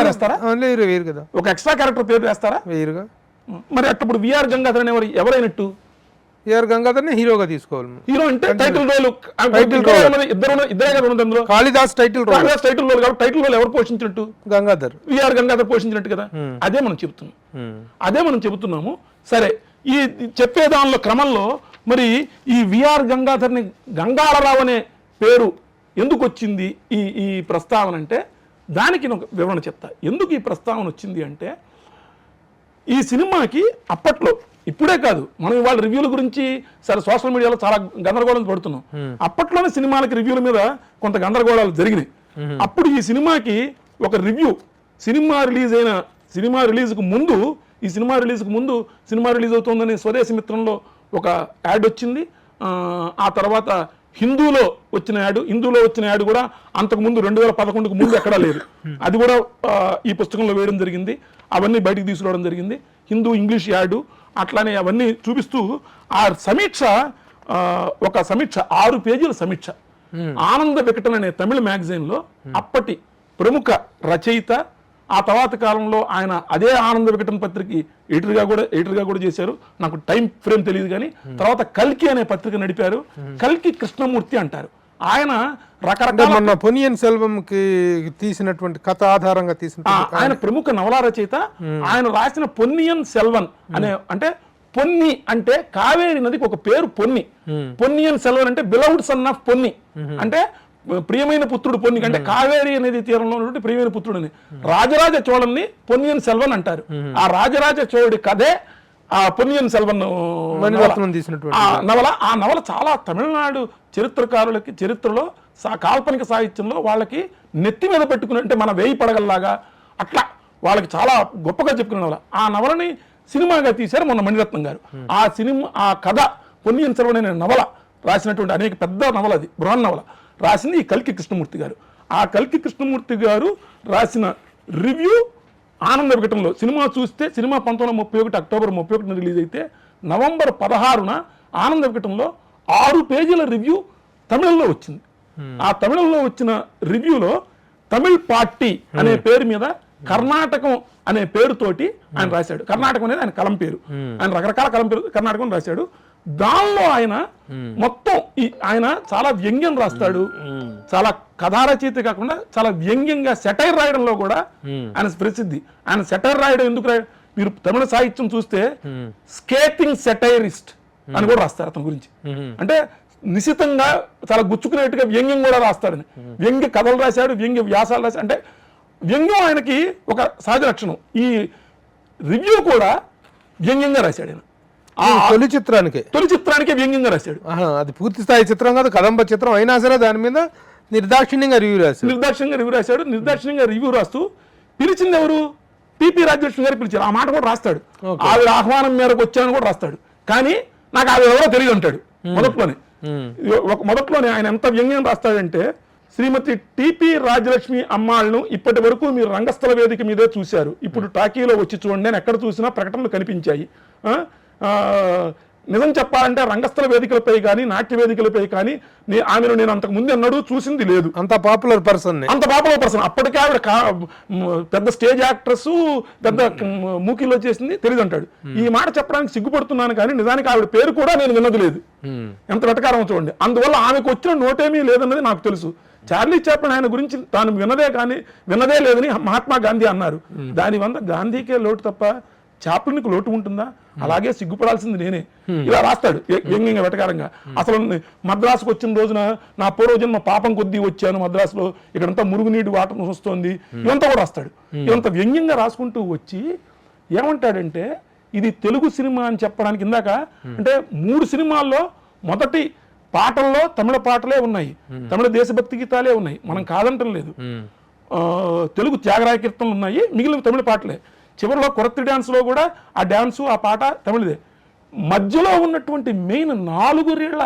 వేస్తారా? వేరు కదా, ఒక ఎక్స్ట్రా క్యారెక్టర్ పేరు వేస్తారా? వేరుగా. మరి అప్పుడు విఆర్ గంగాధర్ అనే ఎవరైనట్టు? విఆర్ గంగాధర్ని హీరోగా తీసుకోవాలి. హీరో అంటే టైటిల్ రోల్, ఇద్దరే కదా ఉన్నది అందులో. కాళిదాస్ టైటిల్ రోల్ కాబట్టి టైటిల్ రోల్ ఎవరు పోషించినట్టు? గంగాధర్, విఆర్ గంగాధర్ పోషించినట్టు కదా. అదే మనం చెబుతున్నాము. సరే, ఈ చెప్పే దానిలో క్రమంలో మరి ఈ విఆర్ గంగాధర్ని గంగాళరావు అనే పేరు ఎందుకు వచ్చింది ఈ ప్రస్తావన అంటే దానికి నేను వివరణ చెప్తా. ఎందుకు ఈ ప్రస్తావన వచ్చింది అంటే ఈ సినిమాకి అప్పట్లో, ఇప్పుడే కాదు, మనం ఇవాళ రివ్యూల గురించి సరే సోషల్ మీడియాలో చాలా గందరగోళం పడుతున్నాం. అప్పట్లోనే సినిమాలకి రివ్యూల మీద కొంత గందరగోళాలు జరిగినాయి. అప్పుడు ఈ సినిమాకి ఒక రివ్యూ, సినిమా రిలీజ్కు ముందు సినిమా రిలీజ్ అవుతుందని స్వదేశీ మిత్రంలో ఒక యాడ్ వచ్చింది. ఆ తర్వాత హిందూలో వచ్చిన యాడ్ కూడా అంతకుముందు 2011కు ముందు ఎక్కడా లేదు. అది కూడా ఈ పుస్తకంలో వేయడం జరిగింది. అవన్నీ బయటికి తీసుకురావడం జరిగింది. హిందూ ఇంగ్లీష్ యాడ్ అట్లానే అవన్నీ చూపిస్తూ ఆ సమీక్ష, ఒక సమీక్ష 6 పేజీల సమీక్ష ఆనంద వికటన్ అనే తమిళ మ్యాగజైన్లో అప్పటి ప్రముఖ రచయిత, ఆ తర్వాత కాలంలో ఆయన అదే ఆనంద వికటన్ పత్రిక ఎడిటర్గా కూడా చేశారు. నాకు టైం ఫ్రేమ్ తెలియదు, కానీ తర్వాత కల్కి అనే పత్రిక నడిపారు. కల్కి కృష్ణమూర్తి అంటారు. ఆయన అంటే రకరకాల మొన్న పొన్నియిన్ సెల్వంకి తీసినటువంటి కథ ఆధారంగా తీసిన ఆయన ప్రముఖ నవలా రచయిత. ఆయన రాసిన పొన్నియిన్ సెల్వన్ అంటే పొన్ని అంటే కావేరి నదికి ఒక పేరు పొన్ని. పొన్నియిన్ సెల్వన్ అంటే బిలౌడ్ సన్ ఆఫ్ పొన్ని, అంటే ప్రియమైన పుత్రుడు పొన్ని, అంటే కావేరి నది తీరంలో ఉన్నటువంటి ప్రియమైన పుత్రుడు అని. రాజరాజ చోళన్ని పొన్నియిన్ సెల్వన్ అంటారు. ఆ రాజరాజ చోళుడి కథే ఆ పొన్నియిన్ సెల్వన్ నవల. ఆ నవల చాలా తమిళనాడు చరిత్రకారులకి చరిత్రలో కాల్పనిక సాహిత్యంలో వాళ్ళకి నెత్తి మీద పెట్టుకుని, అంటే మన వేయి పడగల్లాగా అట్లా వాళ్ళకి చాలా గొప్పగా చెప్పుకునే నవల. ఆ నవలని సినిమాగా తీశారు మొన్న మణిరత్నం గారు. ఆ కథ పొన్నియిన్ సెల్వన్ అనే నవల రాసినటువంటి అనేక పెద్ద నవల, అది బృహన్ నవల రాసింది ఈ కల్కి కృష్ణమూర్తి గారు. ఆ కల్కి కృష్ణమూర్తి గారు రాసిన రివ్యూ ఆనంద వికటంలో. సినిమా చూస్తే సినిమా 1931 అక్టోబర్ 31 రిలీజ్ అయితే నవంబర్ 16న ఆనంద వికటంలో 6 పేజీల రివ్యూ తమిళంలో వచ్చింది. ఆ తమిళంలో వచ్చిన రివ్యూలో తమిళ్ పార్టీ అనే పేరు మీద కర్ణాటకం అనే పేరుతోటి ఆయన రాశాడు. కర్ణాటకం అనేది ఆయన కలం పేరు. ఆయన రకరకాల కలం పేరు కర్ణాటకం రాశాడు. దానిలో ఆయన మొత్తం ఆయన చాలా వ్యంగ్యం రాస్తాడు. చాలా కథారచయిత కాకుండా చాలా వ్యంగ్యంగా సెటైర్ రాయడంలో కూడా ఆయన ప్రసిద్ధి. ఆయన సెటైర్ రాయడం ఎందుకు మీరు తమిళ సాహిత్యం చూస్తే స్కేటింగ్ సెటైరిస్ట్ అని కూడా రాస్తారు అతని గురించి. అంటే నిశితంగా చాలా గుచ్చుకునేట్టుగా వ్యంగ్యం కూడా రాస్తాడని. వ్యంగ్య కథలు రాశాడు, వ్యంగ్య వ్యాసాలు రాశాడు. అంటే వ్యంగ్యం ఆయనకి ఒక సహజ లక్షణం. ఈ రివ్యూ కూడా వ్యంగ్యంగా రాశాడు ఆయన. తొలి చిత్రానికి వ్యంగ్యంగా రాశాడు. అది పూర్తి స్థాయి చిత్రం కాదు, కదంబ చిత్రం అయినా సరే దాని మీద నిర్దాక్షిణ్యంగా రివ్యూ రాశాడు. నిర్దాక్షిణ్యంగా రివ్యూ రాస్తూ పిలిచింది ఎవరు? పిపి రాజలక్ష్మి గారు పిలిచారు. ఆ మాట కూడా రాస్తాడు. ఆవిడ ఆహ్వానం మేరకు వచ్చానని కూడా రాస్తాడు. కానీ నాకు ఆవిడ ఎవరో తెలియదు అంటాడు మొదట్లోనే. ఆయన ఎంత వ్యంగ్యం రాస్తాడంటే, శ్రీమతి టిపి రాజలక్ష్మి అమ్మాళ్ళను ఇప్పటి వరకు మీరు రంగస్థల వేదిక మీదే చూశారు, ఇప్పుడు టాకీలో వచ్చి చూడండి. నేను ఎక్కడ చూసినా ప్రకటనలు కనిపించాయి. నిజం చెప్పాలంటే రంగస్థల వేదికలపై కానీ నాట్య వేదికలపై కానీ ఆమెను నేను అంతకు ముందు అన్నాడు చూసింది లేదు. అంత పాపులర్ పర్సన్. అప్పటికే ఆవిడ పెద్ద స్టేజ్ యాక్ట్రెస్, పెద్ద మూకీలో చేసింది తెలియదు అంటాడు. ఈ మాట చెప్పడానికి సిగ్గుపడుతున్నాను కానీ నిజానికి ఆవిడ పేరు కూడా నేను విన్నది లేదు. ఎంత వెటకారం చూడండి. అందువల్ల ఆమెకు వచ్చిన నోటేమీ లేదన్నది నాకు తెలుసు. చార్లీ చాప్లిన్ ఆయన గురించి తాను విన్నదే లేదని మహాత్మా గాంధీ అన్నారు. దానివల్ల గాంధీకే లోటు తప్ప చాప్లిన్కి లోటు ఉంటుందా? అలాగే సిగ్గుపడాల్సింది నేనే. ఇలా రాస్తాడు వ్యంగ్యంగా వెటకారంగా. అసలు మద్రాసుకు వచ్చిన రోజున నా పూర్వజన్మ పాపం కొద్దీ వచ్చాను, మద్రాసులో ఇక్కడంతా మురుగునీటి వాటర్ వస్తుంది, ఇదంతా కూడా రాస్తాడు. ఇదంతా వ్యంగ్యంగా రాసుకుంటూ వచ్చి ఏమంటాడంటే, ఇది తెలుగు సినిమా అని చెప్పడానికి ఇందాక అంటే 3 సినిమాల్లో మొదటి పాటల్లో తమిళ పాటలే ఉన్నాయి, తమిళ దేశభక్తి గీతాలే ఉన్నాయి, మనం కాదంటం లేదు. తెలుగు త్యాగరాయ కీర్తనలు ఉన్నాయి, మిగిలిన తమిళ పాటలే. చివరిలో కొరత్తి డ్యాన్స్లో కూడా ఆ డ్యాన్సు ఆ పాట తమిళదే. మధ్యలో ఉన్నటువంటి మెయిన్ 4 రీళ్ల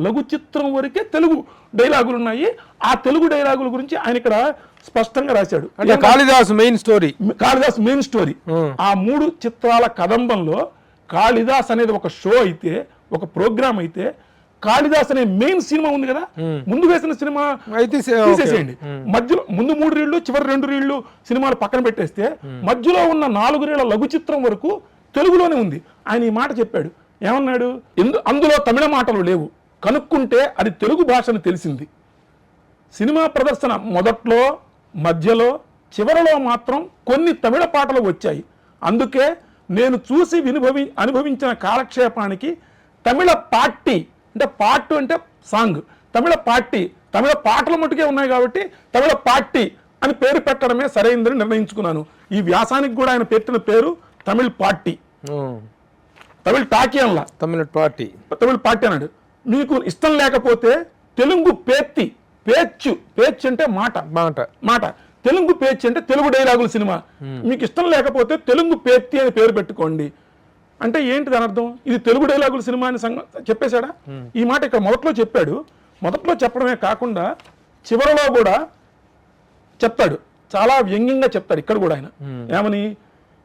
లఘు చిత్రం వరకే తెలుగు డైలాగులు ఉన్నాయి. ఆ తెలుగు డైలాగుల గురించి ఆయన ఇక్కడ స్పష్టంగా రాశాడు. అంటే కాళిదాస్ మెయిన్ స్టోరీ. ఆ 3 చిత్రాల కదంబంలో కాళిదాస్ అనేది ఒక షో అయితే, ఒక ప్రోగ్రామ్ అయితే, కాళిదాస్ అనే మెయిన్ సినిమా ఉంది కదా, ముందు వేసిన సినిమా అయితే తీసేసేయండి. మధ్యలో ముందు 3 రీళ్లు చివరి 2 రీళ్లు సినిమాలు పక్కన పెట్టేస్తే మధ్యలో ఉన్న 4 రీళ్ల లఘు చిత్రం వరకు తెలుగులోనే ఉంది. ఆయన ఈ మాట చెప్పాడు. ఏమన్నాడు? అందులో తమిళ మాటలు లేవు, కనుక్కుంటే అది తెలుగు భాషను తెలిసింది. సినిమా ప్రదర్శన మొదట్లో, మధ్యలో, చివరిలో మాత్రం కొన్ని తమిళ పాటలు వచ్చాయి. అందుకే నేను చూసి అనుభవించిన కాలక్షేపానికి తమిళ పార్టీ, అంటే పార్ట్ అంటే సాంగ్, తమిళ పార్టీ, తమిళ పాటలు మటుకే ఉన్నాయి కాబట్టి తమిళ పార్టీ అని పేరు పెట్టడమే సరైందని నిర్ణయించుకున్నాను. ఈ వ్యాసానికి కూడా ఆయన పెట్టిన పేరు తమిళ్ పార్టీ. తమిళ్ టాకీ అనలా, తమిళ పార్టీ అన్నాడు. మీకు ఇష్టం లేకపోతే తెలుగు పేచ్చు అంటే మాట, తెలుగు పేచి అంటే తెలుగు డైలాగుల సినిమా. మీకు ఇష్టం లేకపోతే తెలుగు పేత్తి అని పేరు పెట్టుకోండి. అంటే ఏంటి దాని అర్థం? ఇది తెలుగు డైలాగుల సినిమా అని చెప్పేశాడా? ఈ మాట ఇక్కడ మొదట్లో చెప్పాడు. మొదట్లో చెప్పడమే కాకుండా చివరిలో కూడా చెప్తాడు, చాలా వ్యంగ్యంగా చెప్తాడు ఇక్కడ కూడా ఆయన. ఏమని?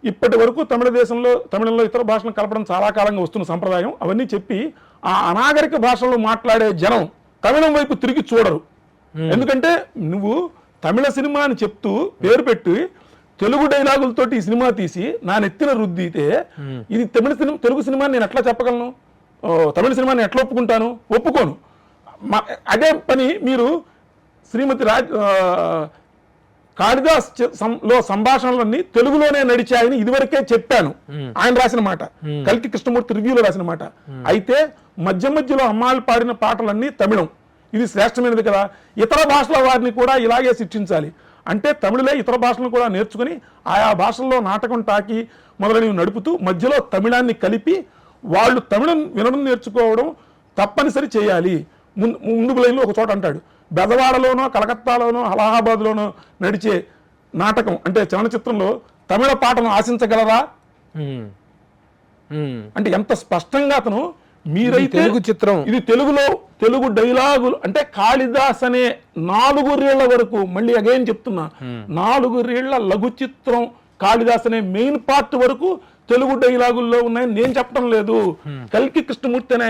ఇప్పటి వరకు తమిళంలో ఇతర భాషలను కలపడం చాలా కాలంగా వస్తున్న సంప్రదాయం, అవన్నీ చెప్పి ఆ అనాగరిక భాషల్లో మాట్లాడే జనం తమిళం వైపు తిరిగి చూడరు. ఎందుకంటే నువ్వు తమిళ సినిమా అని చెప్తూ పేరు పెట్టి తెలుగు డైలాగులతోటి ఈ సినిమా తీసి నా నెత్తిన రుద్దితే ఇది తెలుగు సినిమా నేను ఎట్లా చెప్పగలను? తమిళ సినిమాని ఎట్లా ఒప్పుకుంటాను? ఒప్పుకోను. అదే పని మీరు శ్రీమతి కాళిదాస్ లో సంభాషణలన్నీ తెలుగులోనే నడిచాయని ఇదివరకే చెప్పాను. ఆయన రాసిన మాట, కల్కి కృష్ణమూర్తి రివ్యూలో రాసిన మాట. అయితే మధ్య మధ్యలో అమ్మాయిలు పాడిన పాటలన్నీ తమిళం, ఇది శ్రేష్టమైనది కదా, ఇతర భాషల వారిని కూడా ఇలాగే శిక్షించాలి అంటే తమిళలే ఇతర భాషలను కూడా నేర్చుకుని ఆయా భాషల్లో నాటకం టాకి మొదలైనవి నడుపుతూ మధ్యలో తమిళాన్ని కలిపి వాళ్ళు తమిళం వినడం నేర్చుకోవడం తప్పనిసరి చేయాలి. ముందు లైన్లో ఒక చోట అంటాడు, బెజవాడలోనో కలకత్తాలోనో అలహాబాద్లోనో నడిచే నాటకం అంటే చలనచిత్రంలో తమిళ పాటను ఆశించగలరా అంటే ఎంత స్పష్టంగా అతను మీరైతే తెలుగు చిత్రం ఇది తెలుగులో తెలుగు డైలాగులు అంటే కాళిదాస్ అనే 4 రీళ్ల వరకు, మళ్ళీ అగైన్ చెప్తున్నా, 4 రీళ్ల లఘు చిత్రం కాళిదాస్ అనే మెయిన్ పార్ట్ వరకు తెలుగు డైలాగుల్లో ఉన్నాయని నేను చెప్పడం లేదు. కల్కి కృష్ణమూర్తి అని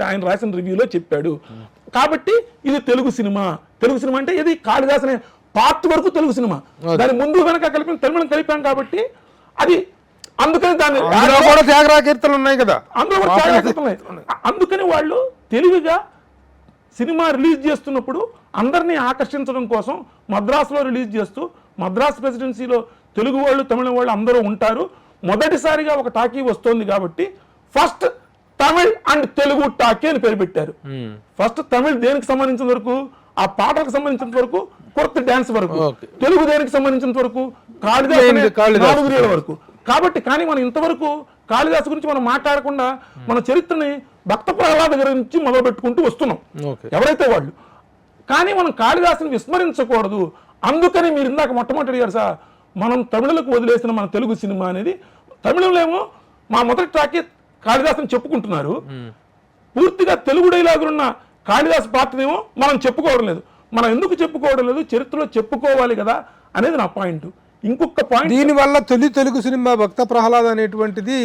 ఆయన రాసిన రివ్యూలో చెప్పాడు. కాబట్టి ఇది తెలుగు సినిమా. తెలుగు సినిమా అంటే ఇది కాళిదాస్ అనే పార్ట్ వరకు తెలుగు సినిమా, దాని ముందు వెనక కలిపి తమిళం కలిపాం కాబట్టి అది అందుకని దాన్ని కూడా త్యాగరాజ కీర్తనలు ఉన్నాయి కదా, అందులో కూడా త్యాగరాజ కీర్తనలు ఉన్నాయి. అందుకని వాళ్ళు తెలివిగా సినిమా రిలీజ్ చేస్తున్నప్పుడు అందరినీ ఆకర్షించడం కోసం మద్రాసులో రిలీజ్ చేస్తూ మద్రాసు ప్రెసిడెన్సీలో తెలుగు వాళ్ళు తమిళ వాళ్ళు అందరూ ఉంటారు. మొదటిసారిగా ఒక టాకీ వస్తోంది కాబట్టి first Tamil and Telugu talkie అని పేరు పెట్టారు. ఫస్ట్ తమిళ్ దేనికి సంబంధించిన వరకు, ఆ పాటలకు సంబంధించినంత వరకు, కొత్త డాన్స్ వరకు. తెలుగు దేనికి సంబంధించినంత వరకు కాళిదాస్ 4 రీళ్ల వరకు. కాబట్టి కానీ మనం ఇంతవరకు కాళిదాస్ గురించి మనం మాట్లాడకుండా మన చరిత్రని భక్త ప్రహ్లాద గురించి మొదలు పెట్టుకుంటూ వస్తున్నాం ఎవరైతే వాళ్ళు. కానీ మనం కాళిదాసుని విస్మరించకూడదు. అందుకని మీరు ఇందాక మొట్టమొదటి అడిగారు సార్, మనం తమిళలకు వదిలేసిన మన తెలుగు సినిమా అనేది, తమిళంలో ఏమో మా మొదటి టాకీ కాళిదాసుని చెప్పుకుంటున్నారు, పూర్తిగా తెలుగు డైలాగులున్న కాళిదాస్ పాత్రనేమో మనం చెప్పుకోవడం లేదు. మనం ఎందుకు చెప్పుకోవడం లేదు, చరిత్రలో చెప్పుకోవాలి కదా అనేది నా పాయింట్. ఇంకొక పాయింట్, దీనివల్ల తెలుగు సినిమా భక్త ప్రహ్లాద్ అనేటువంటిది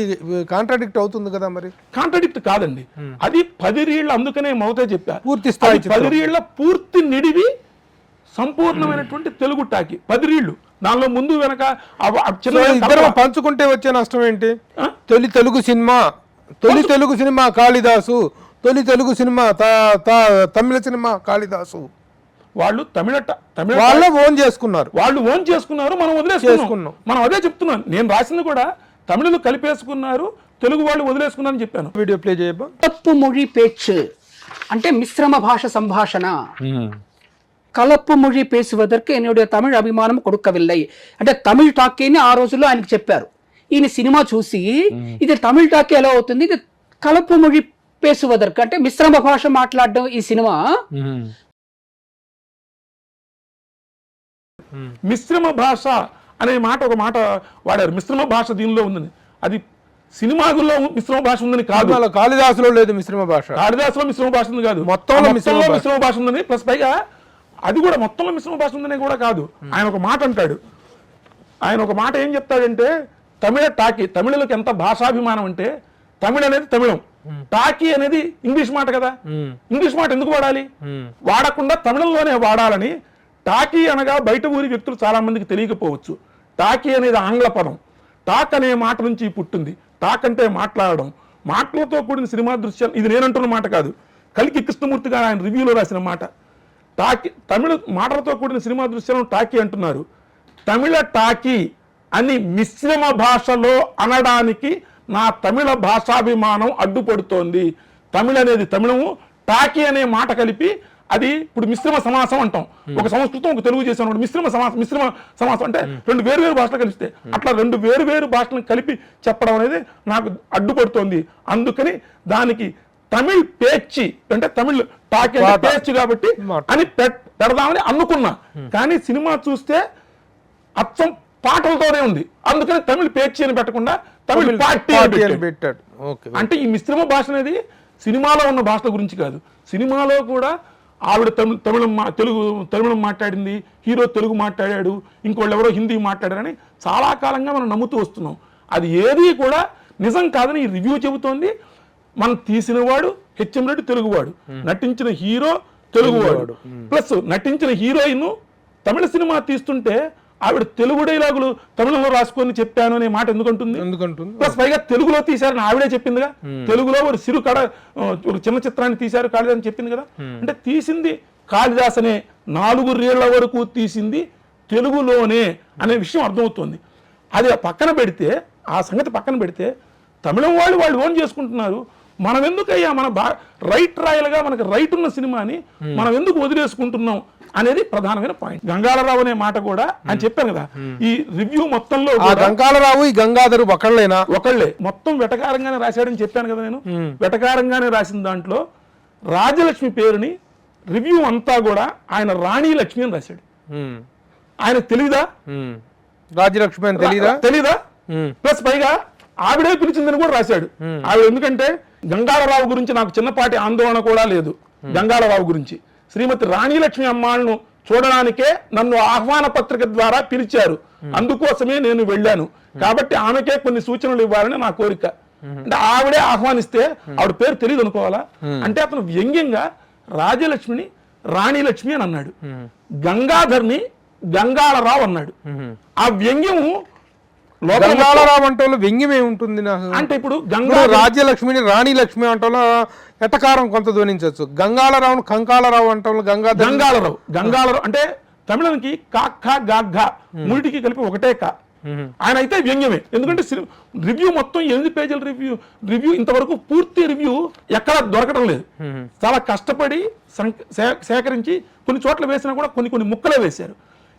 కాంట్రాడిక్ట్ అవుతుంది కదా. మరి కాంట్రాడిక్ట్ కాదండి, అది 10 రీళ్ల, అందుకనే మౌతే చెప్పా, పూర్తి స్థాయి 10 రీళ్ల పూర్తి నిడివి సంపూర్ణమైనటువంటి తెలుగు టాకీ 10 రీళ్లు. దానిలో ముందు వెనక ఇద్దరు పంచుకుంటే వచ్చే నష్టం ఏంటి? తొలి తెలుగు సినిమా కాళిదాసు, తొలి తెలుగు సినిమా తమిళ సినిమా కాళిదాసు. వాళ్ళు తమిళ వాళ్ళు ఓన్ చేసుకున్నారు, మనం వదిలేసుకున్నాం. మనం అదే చెప్తున్నాను, నేను రాసింది కూడా తమిళలు కలిపేసుకున్నారు, తెలుగు వాళ్ళు వదిలేసుకున్నారని చెప్పాను. Video play చేయబో. కలப்பு మொழி பேச்சு అంటే మిశ్రమ భాష సంభాషణ. కలப்பு మொழி பேசுவதற்கு என்னுடைய தமிழ் అభిమానం கொடுக்கவில்லை అంటే తమిళ టాకీని ఆ రోజుల్లో ఆయనకు చెప్పారు. ఈయన సినిమా చూసి ఇది తమిళ టాకీ ఎలా అవుతుంది, ఇది కలపు మொழி பேசுவதற்கு అంటే మిశ్రమ భాష మాట్లాడడం ఈ సినిమా. మిశ్రమ భాష అనే మాట ఒక మాట వాడారు, మిశ్రమ భాష దీనిలో ఉందని. అది సినిమాలో మిశ్రమ భాష ఉందని కాదు, కాళిదాసులో లేదు మిశ్రమ భాష, కాళిదాసులో మిశ్రమ భాష ఉంది కాదు, మొత్తంలో మిశ్రమ భాష ఉందని. ప్లస్ పైగా అది కూడా మొత్తంలో మిశ్రమ భాష ఉందనే కూడా కాదు. ఆయన ఒక మాట అంటాడు, ఆయన ఒక మాట ఏం చెప్తాడంటే, తమిళ టాకీ, తమిళలకు ఎంత భాషాభిమానం అంటే తమిళ అనేది తమిళం, టాకీ అనేది ఇంగ్లీష్ మాట కదా, ఇంగ్లీష్ మాట ఎందుకు వాడాలి, వాడకుండా తమిళంలోనే వాడాలని. టాకీ అనగా బయట ఊరి వ్యక్తులు చాలా మందికి తెలియకపోవచ్చు, టాకీ అనేది ఆంగ్ల పదం, టాక్ అనే మాట నుంచి పుట్టింది. టాక్ అంటే మాట్లాడడం, మాటలతో కూడిన సినిమా దృశ్యాలు. ఇది నేనంటున్న మాట కాదు, కల్కి కృష్ణమూర్తి గారు ఆయన రివ్యూలో రాసిన మాట. టాకీ తమిళ మాటలతో కూడిన సినిమా దృశ్యాలను టాకీ అంటున్నారు. తమిళ టాకీ అని మిశ్రమ భాషలో అనడానికి నా తమిళ భాషాభిమానం అడ్డుపడుతోంది. తమిళ అనేది తమిళము, టాకీ అనే మాట కలిపి అది ఇప్పుడు మిశ్రమ సమాసం అంటాం. ఒక సంస్కృతం ఒక తెలుగు చేసాం, మిశ్రమ సమాసం అంటే 2 వేరు భాషలు కలిస్తే, అట్లా 2 వేరు భాషలను కలిపి చెప్పడం అనేది నాకు అడ్డుపడుతోంది. అందుకని దానికి తమిళ్ పేచి అంటే తమిళ్ టాకీ అంటే పేచి కాబట్టి అని పెడదామని అనుకున్నా. కానీ సినిమా చూస్తే అచ్చం పాటలతోనే ఉంది, అందుకని తమిళ్ పేచి అని పెట్టకుండా తమిళ్ పార్టీ అని పెట్టాడు. అంటే ఈ మిశ్రమ భాష అనేది సినిమాలో ఉన్న భాషల గురించి కాదు, సినిమాలో కూడా ఆవిడ తమిళం మాట్లాడింది, హీరో తెలుగు మాట్లాడాడు, ఇంకోళ్ళు ఎవరో హిందీ మాట్లాడారని చాలా కాలంగా మనం నమ్ముతూ వస్తున్నాం. అది ఏది కూడా నిజం కాదని ఈ రివ్యూ చెబుతోంది. మనం తీసిన వాడు హెచ్ఎం రెడ్డి తెలుగువాడు, నటించిన హీరో తెలుగువాడు, ప్లస్ నటించిన హీరోయిన్ తమిళ సినిమా తీస్తుంటే ఆవిడ తెలుగు డైలాగులు తమిళంలో రాసుకొని చెప్పాను అనే మాట ఎందుకంటుంది? ప్లస్ పైగా తెలుగులో తీశారని ఆవిడే చెప్పిందిగా. తెలుగులో ఒక ఒక చిన్న చిత్రాన్ని తీశారు కాళిదాస్ అని చెప్పింది కదా. అంటే తీసింది కాళిదాస్ అనే 4 రీళ్ల వరకు తీసింది తెలుగులోనే అనే విషయం అర్థమవుతుంది. అది పక్కన పెడితే, ఆ సంగతి పక్కన పెడితే, తమిళం వాళ్ళు ఓన్ చేసుకుంటున్నారు. మనం ఎందుకయ్యా మన రైట్ రాయలుగా మనకు రైట్ ఉన్న సినిమాని మనం ఎందుకు వదిలేసుకుంటున్నాం అనేది ప్రధానమైన పాయింట్. గంగాళరావు అనే మాట కూడా అని చెప్పాను కదా, ఈ రివ్యూ మొత్తంలో గంగాళరావు ఈ గంగాధరు ఒకళ్ళే మొత్తం వెటకారంగానే రాశాడని చెప్పాను కదా నేను. వెటకారంగానే రాసిన దాంట్లో రాజలక్ష్మి పేరుని రివ్యూ అంతా కూడా ఆయన రాణి లక్ష్మి అని రాశాడు. ఆయన తెలీదా రాజ్యలక్ష్మి అని తెలీదా? ప్లస్ పైగా ఆవిడే పిలిచిందని కూడా రాశాడు. ఆవిడ ఎందుకంటే గంగాళరావు గురించి నాకు చిన్నపాటి ఆందోళన కూడా లేదు. గంగాళరావు గురించి శ్రీమతి రాణిలక్ష్మి అమ్మాళ్ళను చూడడానికే నన్ను ఆహ్వాన పత్రిక ద్వారా పిలిచారు, అందుకోసమే నేను వెళ్ళాను, కాబట్టి ఆమెకే కొన్ని సూచనలు ఇవ్వాలని నా కోరిక. అంటే ఆవిడే ఆహ్వానిస్తే ఆవిడ పేరు తెలియదు అనుకోవాలా? అంటే అతను వ్యంగ్యంగా రాజలక్ష్మిని రాణిలక్ష్మి అని అన్నాడు, గంగాధర్ని గంగాళరావు అన్నాడు. ఆ వ్యంగ్యము గంగాళరావు అంటే వ్యంగ్యం ఏముంటుంది అంటే ఇప్పుడు రాజ్యలక్ష్మిని రాణి లక్ష్మి అంటే ఎటకారం కొంత ధ్వనించవచ్చు. గంగాళరావును కంకాళరావు అంటే గంగాళరావు అంటే తమిళానికి కాక్క గాగ్గ మూడిటికి కలిపి ఒకటే కా. ఆయన అయితే వ్యంగ్యమే, ఎందుకంటే రివ్యూ మొత్తం 8 పేజీల రివ్యూ ఇంతవరకు పూర్తి రివ్యూ ఎక్కడ దొరకడం లేదు. చాలా కష్టపడి సేకరించి కొన్ని చోట్ల వేసినా కూడా కొన్ని ముక్కలే వేశారు.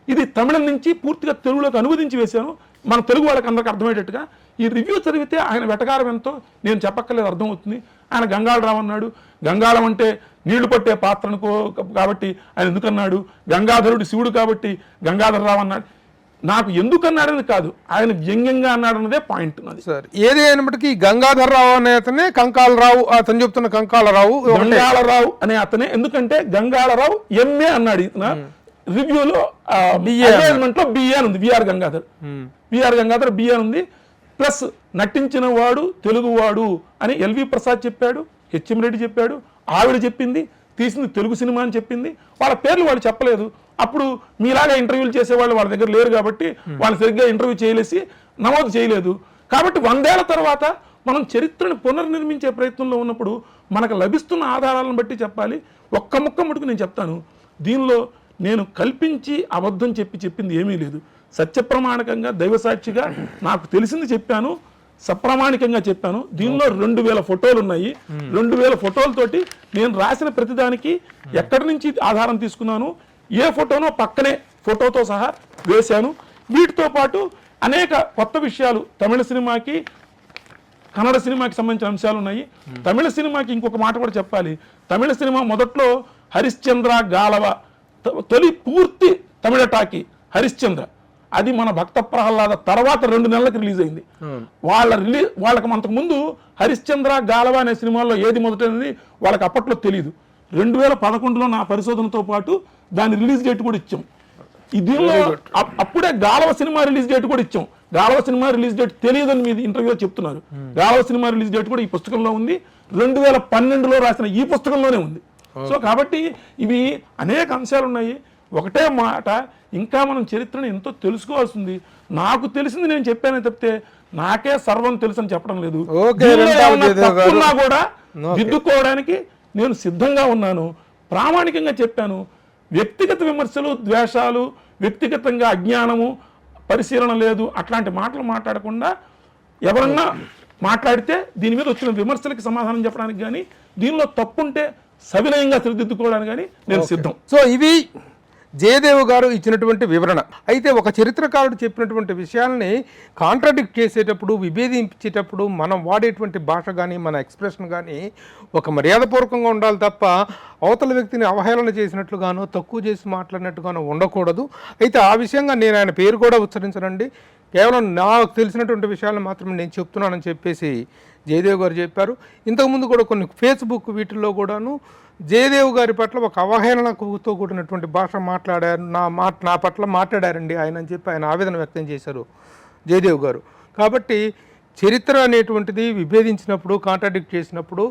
ఇది తమిళం నుంచి పూర్తిగా తెలుగులోకి అనువదించి వేశాను, మన తెలుగు వాళ్ళకి అందరికి అర్థమయ్యేటట్టుగా. ఈ రివ్యూ చదివితే ఆయన వెటకారం ఎంతో నేను చెప్పక్కర్లేదు, అర్థమవుతుంది. ఆయన గంగాళరావు అన్నాడు, గంగాళం అంటే నీళ్లు పట్టే పాత్ర అనుకో కాబట్టి ఆయన ఎందుకన్నాడు, గంగాధరుడు శివుడు కాబట్టి గంగాధరరావు అన్నాడు. నాకు ఎందుకన్నాడని కాదు, ఆయన వ్యంగ్యంగా అన్నాడు అన్నదే పాయింట్ నాది. సార్ ఏది అయినప్పటికీ గంగాధరరావు అనే అతనే కంకాళరావు, అతను చెప్తున్న కంకాళరావు అనే అతనే. ఎందుకంటే గంగాళరావు ఎంఏ అన్నాడు ఇతను రివ్యూలో, లో బిఏ అని ఉంది, విఆర్ గంగాధర్ బిఏ ఉంది. ప్లస్ నటించిన వాడు తెలుగువాడు అని ఎల్వి ప్రసాద్ చెప్పాడు, హెచ్ఎం రెడ్డి చెప్పాడు, ఆవిడ చెప్పింది, తీసింది తెలుగు సినిమా అని చెప్పింది. వాళ్ళ పేర్లు వాళ్ళు చెప్పలేదు. అప్పుడు మీలాగా ఇంటర్వ్యూలు చేసేవాళ్ళు వాళ్ళ దగ్గర లేరు కాబట్టి వాళ్ళు సరిగ్గా ఇంటర్వ్యూ చేయలేసి నమోదు చేయలేదు. కాబట్టి 100 ఏళ్ల తర్వాత మనం చరిత్రను పునర్నిర్మించే ప్రయత్నంలో ఉన్నప్పుడు మనకు లభిస్తున్న ఆధారాలను బట్టి చెప్పాలి. ఒక్క ముక్క ముట్టుకు నేను చెప్తాను, దీనిలో నేను కల్పించి అబద్ధం చెప్పింది ఏమీ లేదు. సత్యప్రమాణకంగా దైవసాక్షిగా నాకు తెలిసింది చెప్పాను, సప్రమాణికంగా చెప్పాను. దీనిలో 2000 ఫోటోలు ఉన్నాయి. 2000 ఫోటోలతోటి నేను రాసిన ప్రతిదానికి ఎక్కడి నుంచి ఆధారం తీసుకున్నాను, ఏ ఫోటోనో పక్కనే ఫోటోతో సహా వేశాను. వీటితో పాటు అనేక కొత్త విషయాలు తమిళ సినిమాకి కన్నడ సినిమాకి సంబంధించిన అంశాలు ఉన్నాయి. తమిళ సినిమాకి ఇంకొక మాట కూడా చెప్పాలి. తమిళ సినిమా మొదట్లో హరిశ్చంద్ర గాలవ, తొలి పూర్తి తమిళ టాకీ హరిశ్చంద్ర, అది మన భక్త ప్రహ్లాద తర్వాత 2 నెలలకు రిలీజ్ అయింది. వాళ్ళకి అంతకు ముందు హరిశ్చంద్ర గాలవ అనే సినిమాల్లో ఏది మొదటైనది వాళ్ళకి అప్పట్లో తెలియదు. 2011లో నా పరిశోధనతో పాటు దాని రిలీజ్ డేట్ కూడా ఇచ్చాం. దీనిలో అప్పుడే గాలవ సినిమా రిలీజ్ డేట్ కూడా ఇచ్చాం. గాలవ సినిమా రిలీజ్ డేట్ తెలియదని మీరు ఇంటర్వ్యూలో చెప్తున్నారు. గాలవ సినిమా రిలీజ్ డేట్ కూడా ఈ పుస్తకంలో ఉంది, 2012లో రాసిన ఈ పుస్తకంలోనే ఉంది. సో కాబట్టి ఇవి అనేక అంశాలు ఉన్నాయి. ఒకటే మాట, ఇంకా మనం చరిత్రను ఎంతో తెలుసుకోవాల్సింది. నాకు తెలిసింది నేను చెప్పానే తప్పితే నాకే సర్వం తెలుసు అని చెప్పడం లేదు. తప్పున్నా కూడా దిద్దుకోవడానికి నేను సిద్ధంగా ఉన్నాను, ప్రామాణికంగా చెప్పాను. వ్యక్తిగత విమర్శలు, ద్వేషాలు, వ్యక్తిగతంగా అజ్ఞానము, పరిశీలన లేదు అట్లాంటి మాటలు మాట్లాడకుండా ఎవరన్నా మాట్లాడితే దీని మీద వచ్చిన విమర్శలకి సమాధానం చెప్పడానికి కానీ, దీనిలో తప్పుంటే సవినయంగా సరిదిద్దుకోవడానికి కానీ నేను సిద్ధం. సో ఇవి జయదేవ్ గారు ఇచ్చినటువంటి వివరణ. అయితే ఒక చరిత్రకారుడు చెప్పినటువంటి విషయాల్ని కాంట్రాడిక్ట్ చేసేటప్పుడు, విభేదించేటప్పుడు మనం వాడేటువంటి భాష కానీ మన ఎక్స్ప్రెషన్ కానీ ఒక మర్యాదపూర్వకంగా ఉండాలి తప్ప అవతల వ్యక్తిని అవహేళన చేసినట్లుగానో తక్కువ చేసి మాట్లాడినట్టుగానో ఉండకూడదు. అయితే ఆ విషయంగా నేను ఆయన పేరు కూడా ఉచ్చరించనండి, కేవలం నాకు తెలిసినటువంటి విషయాలను మాత్రమే నేను చెప్తున్నానని చెప్పేసి జయదేవ్ గారు చెప్పారు. ఇంతకుముందు కూడా కొన్ని ఫేస్బుక్ వీటిల్లో కూడాను జయదేవ్ గారి పట్ల ఒక అవహేళనతో కూడినటువంటి భాష మాట్లాడారు, నా పట్ల మాట్లాడారండి ఆయన అని చెప్పి ఆయన ఆవేదన వ్యక్తం చేశారు జయదేవ్ గారు. కాబట్టి చరిత్ర అనేటువంటిది విభేదించినప్పుడు, కాంట్రాడిక్ట్ చేసినప్పుడు,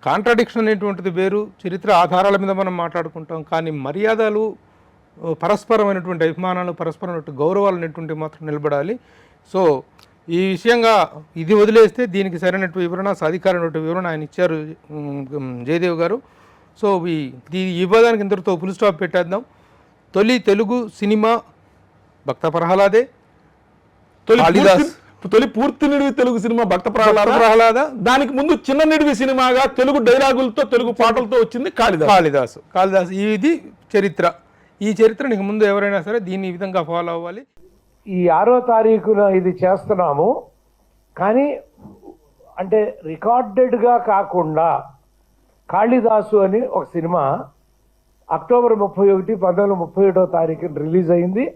కాంట్రాడిక్షన్ అనేటువంటిది వేరు, చరిత్ర ఆధారాల మీద మనం మాట్లాడుకుంటాం. కానీ మర్యాదలు పరస్పరమైనటువంటి అభిమానాలు, పరస్పరమైనటువంటి గౌరవాలు అనేటువంటి మాత్రం నిలబడాలి. సో ఈ విషయంగా ఇది వదిలేస్తే దీనికి సరైనటువంటి వివరణ, సాధికారమైనటువంటి వివరణ ఆయన ఇచ్చారు జయదేవ్ గారు. సో ఈ వివాదానికి ఇంతటితో ఫుల్ స్టాప్ పెట్టేద్దాం. తొలి తెలుగు సినిమా భక్త ప్రహ్లాదే, తొలి పూర్తి నిడివి తెలుగు సినిమా భక్త ప్రహ్లాద. దానికి ముందు చిన్న నిడివి సినిమాగా తెలుగు డైలాగులతో, తెలుగు పాటలతో వచ్చింది కాళిదాసు. ఇది చరిత్ర. ఈ చరిత్ర నీకు ముందు ఎవరైనా సరే దీన్ని ఈ విధంగా ఫాలో అవ్వాలి. ఈ 6వ తారీఖున ఇది చేస్తున్నాము, కానీ అంటే రికార్డెడ్గా కాకుండా కాళిదాసు అని ఒక సినిమా అక్టోబర్ 31, 1931వ తారీఖున రిలీజ్ అయింది.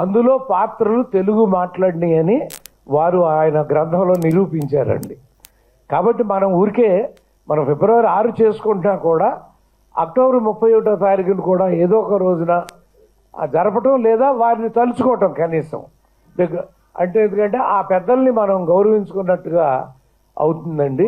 అందులో పాత్రలు తెలుగు మాట్లాడినాయి అని వారు ఆయన గ్రంథంలో నిరూపించారండి. కాబట్టి మనం మనం ఫిబ్రవరి 6 చేసుకుంటున్నా కూడా అక్టోబర్ 31వ తారీఖున కూడా ఏదో ఒక రోజున జరపటం లేదా వారిని తలుచుకోవటం కనీసం అంటే ఎందుకంటే ఆ పెద్దల్ని మనం గౌరవించుకున్నట్టుగా అవుతుందండి.